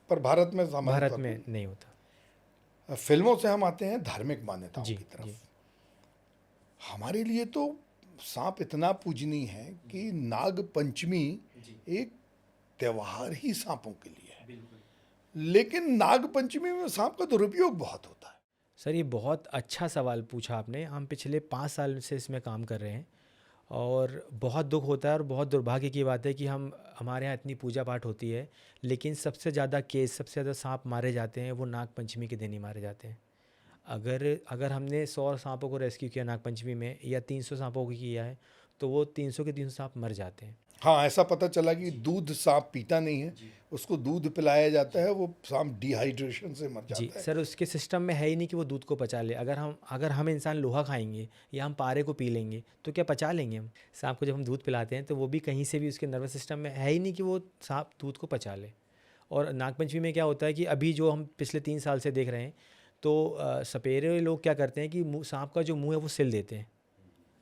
पर भारत में सामान्य भारत तौर में पर। नहीं होता। फिल्मों से हम आते हैं धार्मिक मान्यताओं जी की जी तरफ। हमारे लिए तो सांप इतना पूजनीय है कि नाग पंचमी जी। एक त्योहार ही सांपों के लिए है। बिल्कुल। लेकिन नाग पंचमी में सांप का दुरुपयोग बहुत होता है। सर ये बहुत अच्छा सवाल पूछा आपने। हम पिछले 5 साल से इसमें काम कर रहे हैं, और बहुत दुख होता है और बहुत दुर्भाग्य की बात है कि हमारे यहाँ इतनी पूजा पाठ होती है, लेकिन सबसे ज़्यादा केस, सबसे ज़्यादा सांप मारे जाते हैं वो नाग पंचमी के दिन ही मारे जाते हैं। अगर अगर हमने 100 सांपों को रेस्क्यू किया नाग पंचमी में, या 300 सांपों को किया है, तो वो 300 के 300 सांप मर जाते हैं। हाँ, ऐसा पता चला कि जी दूध सांप पीता नहीं है, जी उसको दूध पिलाया जाता जी। है, वो सांप डिहाइड्रेशन से मर जी जाता है। सर, उसके सिस्टम में है ही नहीं कि वो दूध को पचा ले। अगर हम इंसान लोहा खाएंगे या हम पारे को पी लेंगे, तो क्या पचा लेंगे हम? सांप को जब हम दूध पिलाते हैं तो वो भी कहीं से भी उसके नर्वस सिस्टम में है ही नहीं कि वो सांप दूध को पचा ले। और नागपंचमी में क्या होता है कि अभी जो हम पिछले 3 साल से देख रहे हैं, तो सपेरे लोग क्या करते हैं कि सांप का जो मुंह है वो सिल देते हैं।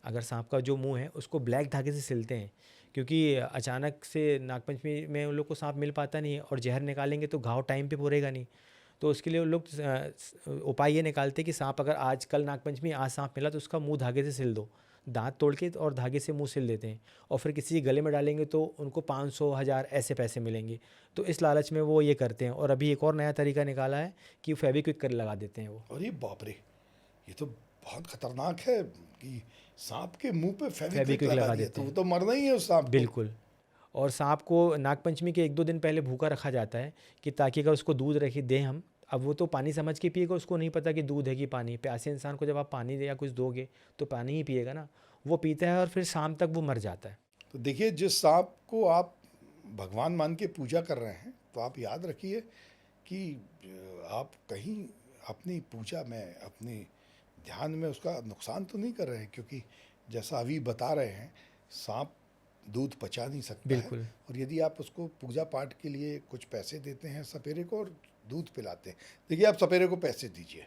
अगर सांप का जो मुंह है उसको ब्लैक धागे से सिलते हैं, क्योंकि अचानक से नागपंचमी में उन लोग को सांप मिल पाता नहीं है, और जहर निकालेंगे तो घाव टाइम पे पूरेगा नहीं। तो उसके लिए वो लोग उपाय ये निकालते हैं कि सांप अगर आज कल नागपंचमी आज सांप मिला तो उसका मुंह धागे से सिल दो, दांत तोड़ के और धागे से मुंह सिल देते हैं, और फिर किसी के गले में डालेंगे तो उनको 500 1000 ऐसे पैसे मिलेंगे। तो इस लालच में वो ये करते हैं। और अभी एक और नया तरीका निकाला है कि फेविक्विक कर लगा देते हैं वो। और ये बाप रे, ये तो बहुत खतरनाक है कि सांप के मुंह पे फेविक्विक फेविक्विक लगा लगा दिया, देते तो वो हैं। तो मरना ही है उस सांप को। बिल्कुल। और सांप को नागपंचमी के 1 2 दिन पहले भूखा रखा जाता है, कि ताकि अगर उसको दूध रखी दें हम, अब वो तो पानी समझ के पिएगा, उसको नहीं पता कि दूध है कि पानी। प्यासे इंसान को जब आप पानी दे या कुछ दोगे तो पानी ही पिएगा ना। वो पीता है और फिर शाम तक वो मर जाता है। तो देखिए, जिस सांप को आप भगवान मान के पूजा कर रहे हैं, तो आप याद रखिए कि आप कहीं अपनी पूजा में, अपनी ध्यान में उसका नुकसान तो नहीं कर रहे हैं, क्योंकि जैसा अभी बता रहे हैं, सांप दूध पचा नहीं सकता है, बिल्कुल और यदि आप उसको पूजा पाठ के लिए कुछ पैसे देते हैं सपेरे को और दूध पिलाते हैं, देखिए आप सपेरे को पैसे दीजिए,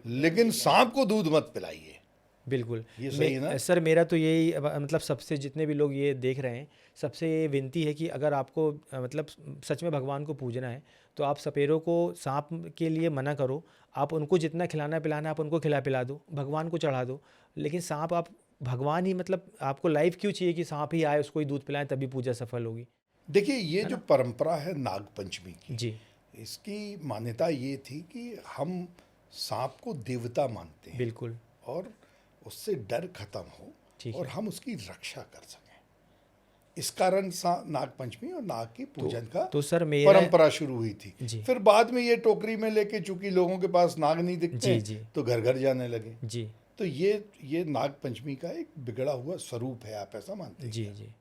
लेकिन सांप को दूध मत पिलाइए। बिल्कुल। ये सही है ना? सर मेरा तो यही मतलब सबसे जितने भी लोग ये देख रहे हैं, सबसे ये विनती है कि अगर आपको मतलब सच में भगवान को पूजना है तो आप सपेरों को सांप के लिए मना करो। आप उनको जितना खिलाना पिलाना आप उनको खिला पिला दो, भगवान को चढ़ा दो। लेकिन सांप आप भगवान ही, मतलब आपको लाइफ क्यों चाहिए कि सांप ही आए उसको ही दूध पिलाएं तभी पूजा सफल होगी? देखिए, ये है जो ना? परंपरा है नाग पंचमी की, जी इसकी मान्यता ये थी कि हम सांप को देवता मानते हैं बिल्कुल। और उससे डर खत्म हो ठीक और है। हम उसकी रक्षा कर सकें। इस कारण नाग पंचमी और नाग की पूजन का तो सर मेरा परंपरा शुरू हुई थी। जी फिर बाद में ये टोकरी में लेके, चूंकि लोगों के पास नाग नहीं दिखते जी हैं, जी तो घर घर जाने लगे। जी तो ये नाग पंचमी का एक बिगड़ा हुआ स्वरूप है, आप ऐसा मानते हैं जी क्या? जी।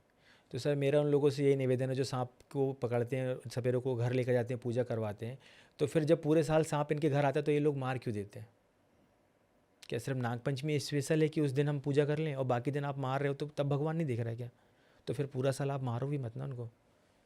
तो सर मेरा उन लोगों से यही निवेदन है जो सांप को पकड़ते हैं, सपेरों को घर लेकर जाते हैं, पूजा करवाते हैं, तो फिर जब पूरे साल सांप इनके घर आता है तो ये लोग मार क्यों देते हैं? क्या सिर्फ नागपंचमी स्पेशल है कि उस दिन हम पूजा कर लें और बाकी दिन आप मार रहे हो, तो तब भगवान नहीं देख रहा है क्या? तो फिर पूरा साल आप मारो भी मत ना उनको,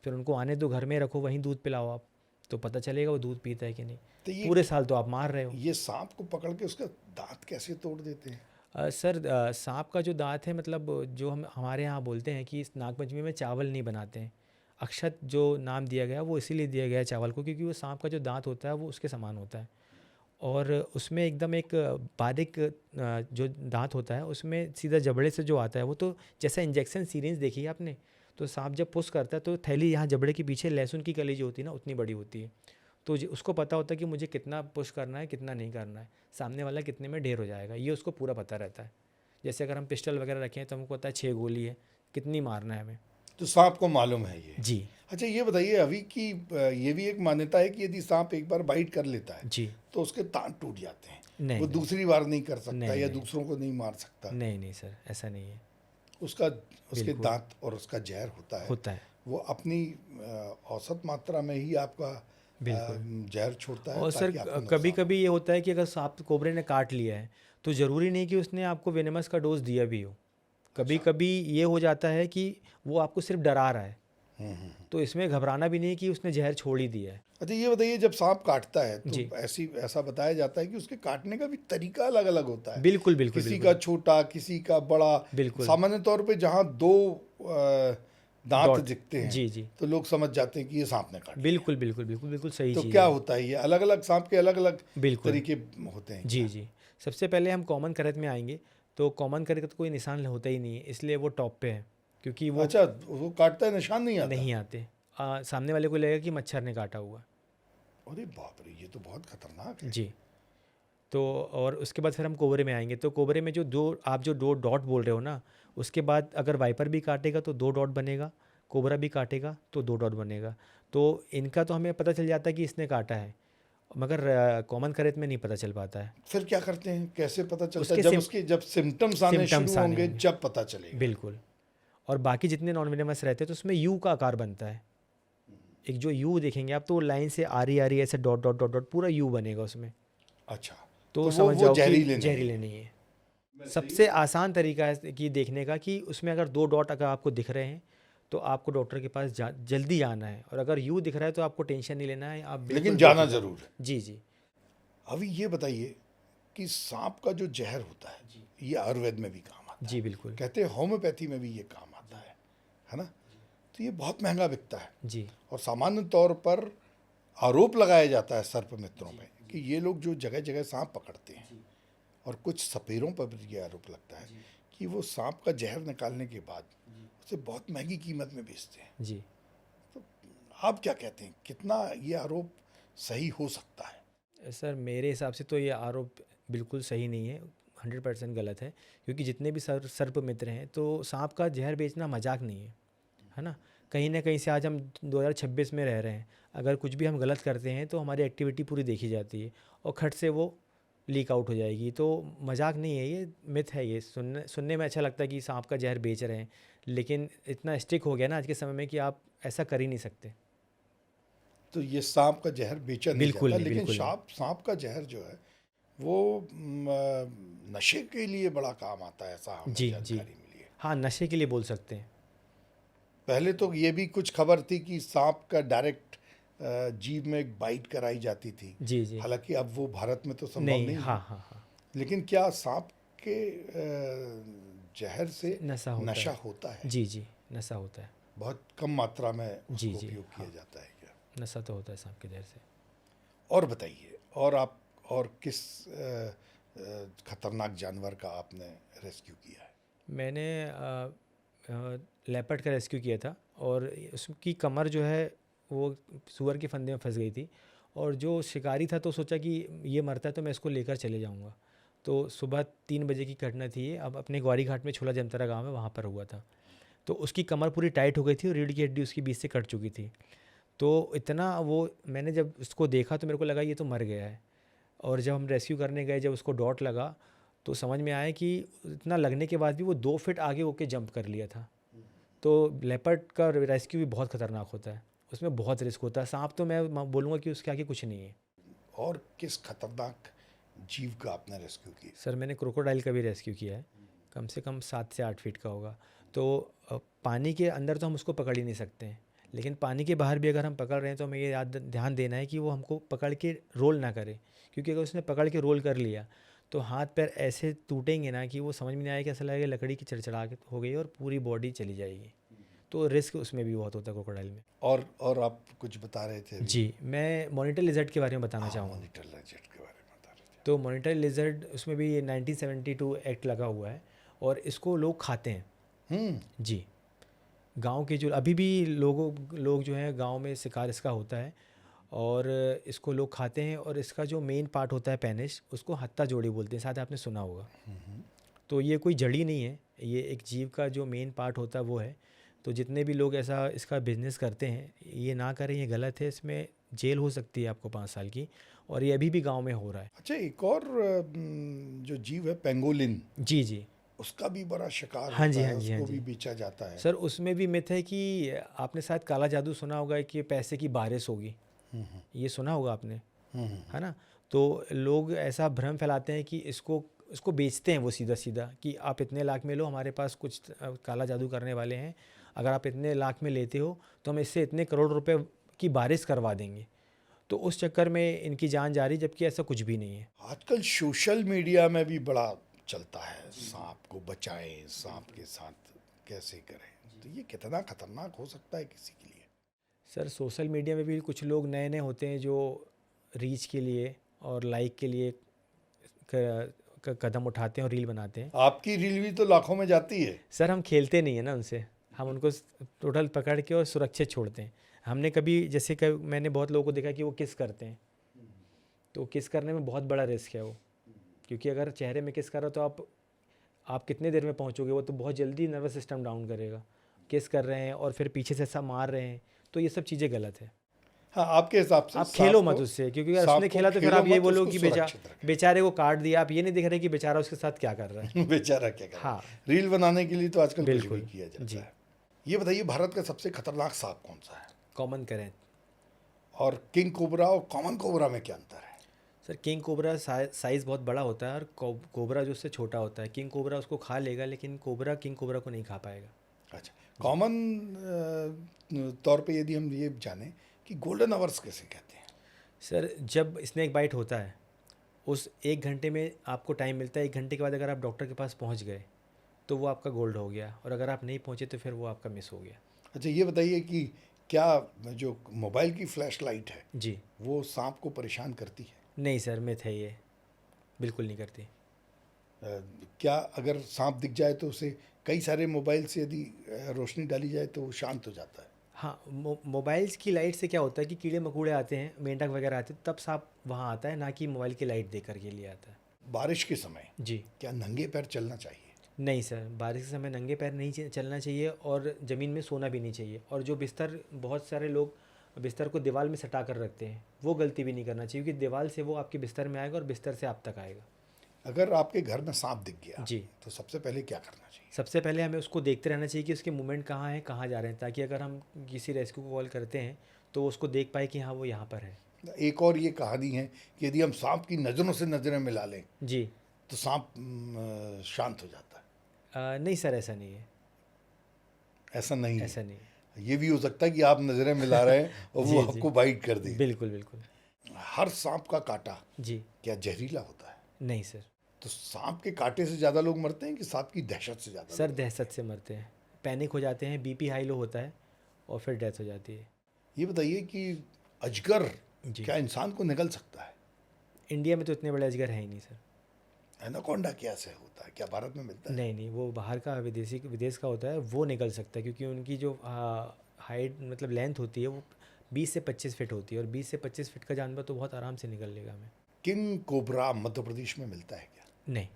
फिर उनको आने दो, घर में रखो, वहीं दूध पिलाओ आप, तो पता चलेगा वो दूध पीता है कि नहीं। तो पूरे साल तो आप मार रहे हो। ये सांप को पकड़ के उसका दांत कैसे तोड़ देते हैं? सर सांप का जो दांत है, मतलब जो हम हमारे यहाँ बोलते हैं कि इस नागपंचमी में चावल नहीं बनाते हैं। अक्षत जो नाम दिया गया वो इसीलिए दिया गया है चावल को, क्योंकि वो सांप का जो दांत होता है वो उसके समान होता है, और उसमें एकदम एक बारीक जो दांत होता है उसमें सीधा जबड़े से जो आता है वो, तो जैसा इंजेक्शन सीरिंज देखी है आपने, तो सांप जब पुश करता है तो थैली यहाँ जबड़े के पीछे लहसुन की कली जो होती है ना उतनी बड़ी होती है, तो उसको पता होता है कि मुझे कितना पुश करना है कितना नहीं करना है, सामने वाला कितने में ढेर हो जाएगा, ये उसको पूरा पता रहता है। जैसे अगर हम पिस्टल वगैरह रखें तो हमको पता है 6 गोली है, कितनी मारना है हमें। तो सांप को मालूम है ये। जी अच्छा, ये बताइए अभी कि ये भी एक मान्यता है कि यदि सांप एक बार बाइट कर लेता है जी। तो उसके दांत टूट जाते हैं, नहीं वो नहीं दूसरी बार नहीं कर सकता नहीं या नहीं दूसरों को नहीं मार सकता। नहीं नहीं सर, ऐसा नहीं है। उसका उसके बिल्कुल दांत और उसका जहर होता है, होता है। वो अपनी औसत मात्रा में ही आपका बिल्कुल। जहर छोड़ता है और सर ताकि आपको कभी नुकसान कभी ये होता है कि अगर सांप कोबरे ने काट लिया है तो ज़रूरी नहीं कि उसने आपको वेनेमस का डोज दिया भी हो। कभी कभी ये हो जाता है कि वो आपको सिर्फ डरा रहा है, तो इसमें घबराना भी नहीं है कि उसने जहर छोड़ ही दिया है। अच्छा, ये बताइए जब सांप काटता है तो जी ऐसा बताया जाता है कि उसके काटने का भी तरीका अलग अलग होता है। बिल्कुल बिल्कुल किसी बिल्कुल का छोटा, किसी का बड़ा। बिल्कुल। सामान्य तौर पे जहाँ दो दांत डॉट। दिखते हैं जी जी तो लोग समझ जाते हैं कि ये सांप ने काट लिया। बिल्कुल बिल्कुल बिल्कुल बिल्कुल सही तो चीज़ क्या है। होता है, ये अलग अलग सांप के अलग अलग बिल्कुल। तरीके होते हैं जी क्या? जी। सबसे पहले हम कॉमन करत में आएंगे, तो कॉमन करत का तो कोई निशान होता ही नहीं है, इसलिए वो टॉप पे है, क्योंकि वो अच्छा, वो काटता है, निशान नहीं आता? नहीं आते। सामने वाले को लगेगा कि मच्छर ने काटा हुआ। अरे बाप रे, ये तो बहुत खतरनाक है। जी। तो और उसके बाद फिर हम कोबरे में आएंगे, तो कोबरे में जो दो डॉट बोल रहे हो ना, उसके बाद अगर वाइपर भी काटेगा तो 2 डॉट बनेगा, कोबरा भी काटेगा तो 2 डॉट बनेगा। तो इनका तो हमें पता चल जाता है कि इसने काटा है, मगर कॉमन करत में नहीं पता चल पाता है। फिर क्या करते हैं, कैसे पता चलता है? उसके जब सिम्टम्स आने सिम्टम्स शुरू आने होंगे होंगे। जब पता चलेगा। बिल्कुल। और बाकी जितने नॉन वेनेमस रहते हैं तो उसमें यू का आकार बनता है, एक जो यू देखेंगे आप, तो लाइन से आ रही ऐसे डॉट डॉट डॉट डॉट पूरा यू बनेगा उसमें, अच्छा, तो तो समझ वो जाओ कि जहरीले नहीं जहरीले है। नहीं है। सबसे आसान तरीका है कि देखने का कि उसमें अगर 2 डॉट अगर आपको दिख रहे हैं तो आपको डॉक्टर के पास जल्दी आना है, और अगर यू दिख रहा है तो आपको टेंशन नहीं लेना है, आप बिल्कुल लेकिन जाना बेफिक्र। जरूर है। जी जी अभी ये बताइए कि सांप का जो जहर होता है ये आयुर्वेद में भी काम आता है, जी बिल्कुल। कहते हैं होम्योपैथी में भी ये काम आता है ना? तो ये बहुत महंगा बिकता है, जी और सामान्य तौर पर आरोप लगाया जाता है सर्प मित्रों पे कि ये लोग जो जगह जगह सांप पकड़ते हैं, और कुछ सपेरों पर भी ये आरोप लगता है कि वो सांप का जहर निकालने के बाद उसे बहुत महंगी कीमत में बेचते हैं। जी। आप क्या कहते हैं, कितना ये आरोप सही हो सकता है? सर मेरे हिसाब से तो ये आरोप बिल्कुल सही नहीं है, 100% गलत है, क्योंकि जितने भी सर्प मित्र हैं तो सांप का जहर बेचना मजाक नहीं है ना? कहीं ना कहीं से आज हम 2026 में रह रहे हैं, अगर कुछ भी हम गलत करते हैं तो हमारी एक्टिविटी पूरी देखी जाती है और खट से वो लीक आउट हो जाएगी, तो मजाक नहीं है, ये मिथ है। ये सुनने में अच्छा लगता है कि सांप का जहर बेच रहे हैं, लेकिन इतना स्ट्रिक हो गया ना आज के समय में कि आप ऐसा कर ही नहीं सकते। तो ये सांप का जहर बेचा नहीं बिल्कुल जाता, नहीं, लेकिन बिल्कुल नहीं। सांप का जहर जो है वो नशे के लिए बड़ा काम आता है, ऐसा हमें जी, जी। जानकारी मिली है। हाँ, नशे के लिए बोल सकते हैं। पहले तो ये भी कुछ खबर थी कि सांप का डायरेक्ट जीभ में एक बाइट कराई जाती थी। जी, जी। हालांकि अब वो भारत में तो संभव नहीं, नहीं हाँ, है, हाँ, हाँ। लेकिन क्या सांप के जहर से नशा होता नशा है। होता है? जी, जी, नशा होता है। बहुत कम मात्रा में जी, उसको जी, उपयोग किया हाँ। जाता है क्या? नशा तो होता है सांप के ज़हर से। और बताइए, और आप और किस खतरनाक जानवर का आपने रेस्क्यू किया है? मैंने लेपर्ड का रेस्क्यू किया था और उसकी कमर जो है वो सूअर के फंदे में फंस गई थी और जो शिकारी था तो सोचा कि ये मरता है तो मैं इसको लेकर चले जाऊंगा। तो सुबह 3 बजे की घटना थी ये। अब अपने ग्वारी घाट में छोला जमतरा गांव है वहाँ पर हुआ था। तो उसकी कमर पूरी टाइट हो गई थी और रीढ़ की हड्डी उसकी बीच से कट चुकी थी। तो इतना वो मैंने जब उसको देखा तो मेरे को लगा ये तो मर गया है। और जब हम रेस्क्यू करने गए, जब उसको डॉट लगा तो समझ में आया कि इतना लगने के बाद भी वो 2 फीट आगे होके जंप कर लिया था। तो लेपर्ड का रेस्क्यू भी बहुत ख़तरनाक होता है, उसमें बहुत रिस्क होता है। सांप तो मैं बोलूँगा कि उसके आगे कुछ नहीं है। और किस खतरनाक जीव का आपने रेस्क्यू किया? सर मैंने क्रोकोडाइल का भी रेस्क्यू किया है, कम से कम 7 से 8 फीट का होगा। तो पानी के अंदर तो हम उसको पकड़ ही नहीं सकते हैं, लेकिन पानी के बाहर भी अगर हम पकड़ रहे हैं तो हमें ये ध्यान देना है कि वो हमको पकड़ के रोल ना करे, क्योंकि अगर उसने पकड़ के रोल कर लिया तो हाथ पैर ऐसे टूटेंगे ना कि वो समझ में नहीं आएगा, ऐसा लगेगा लकड़ी की चिड़चिड़ाहट हो गई और पूरी बॉडी चली जाएगी। तो रिस्क उसमें भी बहुत होता है क्रोकोडाइल में। और आप कुछ बता रहे थे अभी? जी, मैं मॉनिटर लिजर्ड के बारे में बताना हाँ, चाहूँगा। मॉनिटर लिजर्ड के बारे में बता रहे थे। तो मॉनिटर लिजर्ड उसमें भी 1972 एक्ट लगा हुआ है और इसको लोग खाते हैं। जी, गांव के जो अभी भी लोग जो हैं गांव में शिकार इसका होता है और इसको लोग खाते हैं। और इसका जो मेन पार्ट होता है पेनिस, उसको हत्ता जोड़ी बोलते हैं, शायद आपने सुना होगा। तो ये कोई जड़ी नहीं है, ये एक जीव का जो मेन पार्ट होता है वो है। तो जितने भी लोग ऐसा इसका बिजनेस करते हैं ये ना करें, ये गलत है। इसमें जेल हो सकती है आपको 5 साल की, और ये अभी भी गांव में हो रहा है। अच्छा, एक और जो जीव है पेंगोलिन, जी, जी। उसका भी बड़ा शिकार हाँ होता जी, है, हाँ जी, हाँ उसको भी जी। बेचा जाता है। सर उसमें भी मिथ है कि आपने शायद काला जादू सुना होगा कि पैसे की बारिश होगी, ये सुना होगा आपने, है ना? तो लोग ऐसा भ्रम फैलाते हैं कि इसको इसको बेचते हैं वो सीधा सीधा कि आप इतने लाख में लो, हमारे पास कुछ काला जादू करने वाले हैं, अगर आप इतने लाख में लेते हो तो हम इससे इतने करोड़ रुपए की बारिश करवा देंगे। तो उस चक्कर में इनकी जान जा रही, जबकि ऐसा कुछ भी नहीं है। आजकल सोशल मीडिया में भी बड़ा चलता है, सांप को बचाएं, सांप के साथ कैसे करें, तो ये कितना खतरनाक हो सकता है किसी के लिए? सर सोशल मीडिया में भी कुछ लोग नए नए होते हैं जो रीच के लिए और लाइक के लिए कदम उठाते हैं और रील बनाते हैं। आपकी रील भी तो लाखों में जाती है। सर हम खेलते नहीं है ना उनसे, हम उनको टोटल पकड़ के और सुरक्षित छोड़ते हैं। हमने कभी जैसे मैंने बहुत लोगों को देखा कि वो किस करते हैं, तो किस करने में बहुत बड़ा रिस्क है वो, क्योंकि अगर चेहरे में किस कर रहा हो तो आप कितने देर में पहुंचोगे, वो तो बहुत जल्दी नर्वस सिस्टम डाउन करेगा। किस कर रहे हैं और फिर पीछे से ऐसा मार रहे हैं, तो ये सब चीज़ें गलत है। हाँ, आपके हिसाब से आप खेलो मत उससे, क्योंकि अगर उसने खेला तो फिर आप ये बोलो कि बेचारे को काट दिया। आप ये नहीं देख रहे कि बेचारा उसके साथ क्या कर रहा है। बेचारा क्या कर रहा है। हाँ, रील बनाने के लिए तो आजकल कुछ बिल्कुल भी किया जी। जाता है। ये बताइए, भारत का सबसे खतरनाक सांप कौन सा है? कॉमन करें और किंग कोबरा और कॉमन कोबरा में क्या अंतर है? सर, किंग कोबरा साइज़ बहुत बड़ा होता है और कोबरा जो उससे छोटा होता है। किंग कोबरा उसको खा लेगा, लेकिन कोबरा किंग कोबरा को नहीं खा पाएगा। अच्छा, कॉमन तौर पे यदि हम ये जानें कि गोल्डन आवर्स कैसे कहते हैं? सर जब स्नेक बाइट होता है उस 1 घंटे में आपको टाइम मिलता है। 1 घंटे के बाद अगर आप डॉक्टर के पास पहुंच गए तो वो आपका गोल्ड हो गया, और अगर आप नहीं पहुंचे तो फिर वो आपका मिस हो गया। अच्छा, ये बताइए कि क्या जो मोबाइल की फ्लैश लाइट है जी वो सांप को परेशान करती है? नहीं सर, मिथ है ये, बिल्कुल नहीं करती। क्या अगर सांप दिख जाए तो उसे कई सारे मोबाइल से यदि रोशनी डाली जाए तो वो शांत हो जाता है? हाँ, मोबाइल्स की लाइट से क्या होता है कि कीड़े मकोड़े आते हैं, मेंढक वगैरह आते हैं, तब सांप वहाँ आता है, ना कि मोबाइल की लाइट देख कर के लिए आता है। बारिश के समय जी क्या नंगे पैर चलना चाहिए? नहीं सर, बारिश के समय नंगे पैर नहीं चलना चाहिए और ज़मीन में सोना भी नहीं चाहिए। और जो बिस्तर, बहुत सारे लोग बिस्तर को दीवार में सटा कर रखते हैं, वो गलती भी नहीं करना चाहिए, क्योंकि दीवार से वो आपके बिस्तर में आएगा और बिस्तर से आप तक आएगा। अगर आपके घर में सांप दिख गया जी, तो सबसे पहले क्या करना चाहिए? सबसे पहले हमें उसको देखते रहना चाहिए कि उसके मूवमेंट कहाँ है, कहाँ जा रहे हैं, ताकि अगर हम किसी रेस्क्यू को कॉल करते हैं तो वो उसको देख पाए कि हाँ वो यहाँ पर है। एक और ये कहानी है कि यदि हम सांप की नज़रों से नज़रें मिला लें जी। तो सांप शांत हो जाता है। नहीं सर, ऐसा नहीं है। ऐसा नहीं ऐसा है। नहीं है। ये भी हो सकता है कि आप नज़रें मिला रहे हैं और वो जी, जी। आपको बाइट कर दे। बिल्कुल, बिल्कुल। हर सांप का काटा जी। क्या जहरीला होता है? नहीं सर। तो सांप के काटे से ज़्यादा लोग मरते हैं कि सांप की दहशत से ज़्यादा सर लोग? दहशत से मरते हैं, पैनिक हो जाते हैं, बीपी हाई लो होता है और फिर डेथ हो जाती है। ये बताइए कि अजगर जी। क्या इंसान को निगल सकता है? इंडिया में तो इतने बड़े अजगर हैं ही नहीं सर। एनाकोंडा कैसे होता है? क्या भारत में मिलता है? नहीं, नहीं, वो बाहर का विदेश का होता है, वो निकल सकता है क्योंकि उनकी जो हाइट मतलब लेंथ होती है वो 20 से 25 फीट होती है और 20 से 25 फीट का जानवर तो बहुत आराम से निकल लेगा हमें। किंग कोबरा मध्य प्रदेश में मिलता है क्या? नहीं।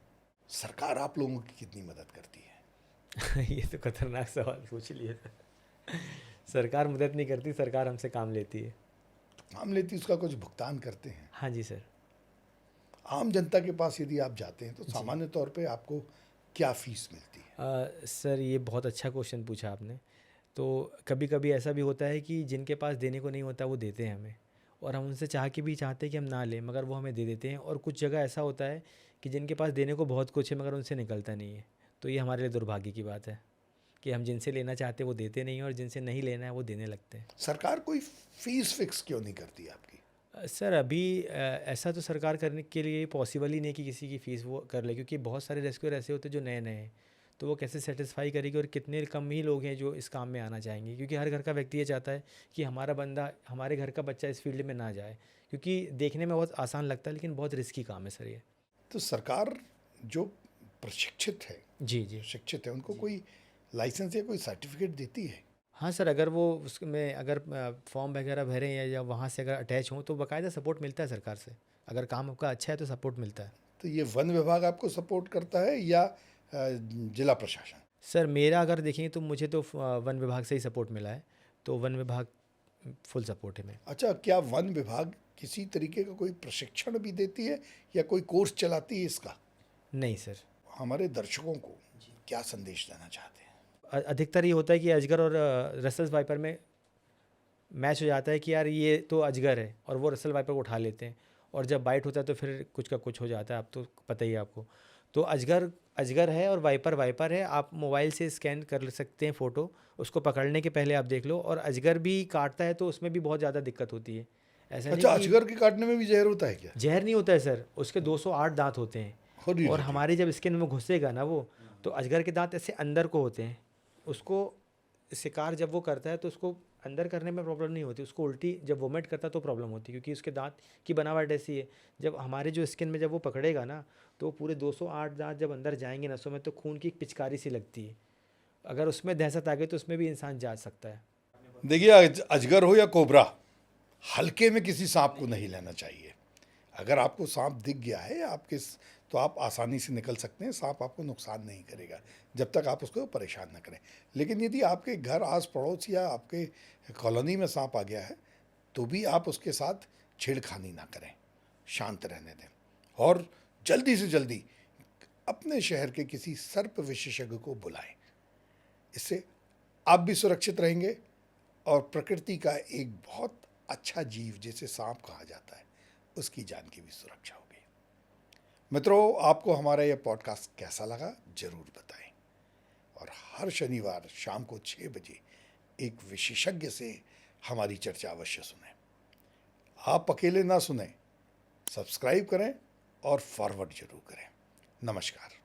सरकार आप लोगों की कितनी मदद करती है? ये तो खतरनाक सवाल पूछ लिए सर। सरकार मदद नहीं करती, सरकार हमसे काम लेती है। काम लेती उसका कुछ भुगतान करते हैं? हाँ जी सर। आम जनता के पास यदि आप जाते हैं तो सामान्य तौर पे आपको क्या फीस मिलती है? सर ये बहुत अच्छा क्वेश्चन पूछा आपने। तो कभी कभी ऐसा भी होता है कि जिनके पास देने को नहीं होता वो देते हैं हमें, और हम उनसे चाह के भी चाहते हैं कि हम ना लें, मगर वो हमें दे देते हैं। और कुछ जगह ऐसा होता है कि जिनके पास देने को बहुत कुछ है मगर उनसे निकलता नहीं है। तो ये हमारे लिए दुर्भाग्य की बात है कि हम जिनसे लेना चाहते हैं वो देते नहीं हैं और जिनसे नहीं लेना है वो देने लगते हैं। सरकार कोई फीस फिक्स क्यों नहीं करती आपकी? सर अभी ऐसा तो सरकार करने के लिए पॉसिबल ही नहीं कि किसी की फ़ीस वो कर ले, क्योंकि बहुत सारे रेस्क्यूअर ऐसे होते हैं जो नए नए हैं। तो वो कैसे सेटिस्फाई करेगी, और कितने कम ही लोग हैं जो इस काम में आना चाहेंगे, क्योंकि हर घर का व्यक्ति ये चाहता है कि हमारा बंदा, हमारे घर का बच्चा इस फील्ड में ना जाए, क्योंकि देखने में बहुत आसान लगता है लेकिन बहुत रिस्की काम है सर ये। तो सरकार जो प्रशिक्षित है जी, जी। शिक्षित है उनको कोई लाइसेंस या कोई सर्टिफिकेट देती है? हाँ सर, अगर वो उसमें अगर फॉर्म वगैरह भरें या वहाँ से अगर अटैच हों तो बाकायदा सपोर्ट मिलता है सरकार से। अगर काम आपका अच्छा है तो सपोर्ट मिलता है। तो ये वन विभाग आपको सपोर्ट करता है या जिला प्रशासन? सर मेरा अगर देखेंगे तो मुझे तो वन विभाग से ही सपोर्ट मिला है, तो वन विभाग फुल सपोर्ट है मेरा। अच्छा, क्या वन विभाग किसी तरीके का कोई प्रशिक्षण भी देती है या कोई कोर्स चलाती है इसका? नहीं सर। हमारे दर्शकों को क्या संदेश देना चाहते हैं? अधिकतर ये होता है कि अजगर और रसेल वाइपर में मैच हो जाता है कि यार ये तो अजगर है, और वो रसेल वाइपर को उठा लेते हैं, और जब बाइट होता है तो फिर कुछ का कुछ हो जाता है। अब तो पता ही है आपको। तो अजगर अजगर है और वाइपर वाइपर है। आप मोबाइल से स्कैन कर सकते हैं फ़ोटो, उसको पकड़ने के पहले आप देख लो। और अजगर भी काटता है तो उसमें भी बहुत ज़्यादा दिक्कत होती है। ऐसा अच्छा, नहीं कि अजगर के काटने में भी जहर होता है क्या? जहर नहीं होता है सर, उसके 208 दांत होते हैं, अरे और रे रे। हमारी जब स्किन में घुसेगा ना वो, तो अजगर के दांत ऐसे अंदर को होते हैं। उसको शिकार जब वो करता है तो उसको अंदर करने में प्रॉब्लम नहीं होती, उसको उल्टी जब वोमिट करता है तो प्रॉब्लम होती है, क्योंकि उसके दांत की बनावट ऐसी है। जब हमारे जो स्किन में जब वो पकड़ेगा ना, तो पूरे 208 दांत जब अंदर जाएंगे नसों में तो खून की एक पिचकारी सी लगती है। अगर उसमें दहशत आ गई तो उसमें भी इंसान जा सकता है। देखिए, अजगर हो या कोबरा, हल्के में किसी सांप को नहीं लेना चाहिए। अगर आपको सांप दिख गया है तो आप आसानी से निकल सकते हैं। सांप आपको नुकसान नहीं करेगा जब तक आप उसको परेशान न करें। लेकिन यदि आपके घर आस पड़ोस या आपके कॉलोनी में सांप आ गया है तो भी आप उसके साथ छेड़खानी ना करें, शांत रहने दें, और जल्दी से जल्दी अपने शहर के किसी सर्प विशेषज्ञ को बुलाएं। इससे आप भी सुरक्षित रहेंगे और प्रकृति का एक बहुत अच्छा जीव जिसे सांप कहा जाता है उसकी जान की भी सुरक्षा होगी। मित्रों, आपको हमारा यह पॉडकास्ट कैसा लगा जरूर बताएं, और हर शनिवार शाम को 6 बजे एक विशेषज्ञ से हमारी चर्चा अवश्य सुनें। आप अकेले ना सुने, सब्सक्राइब करें और फॉरवर्ड जरूर करें। नमस्कार।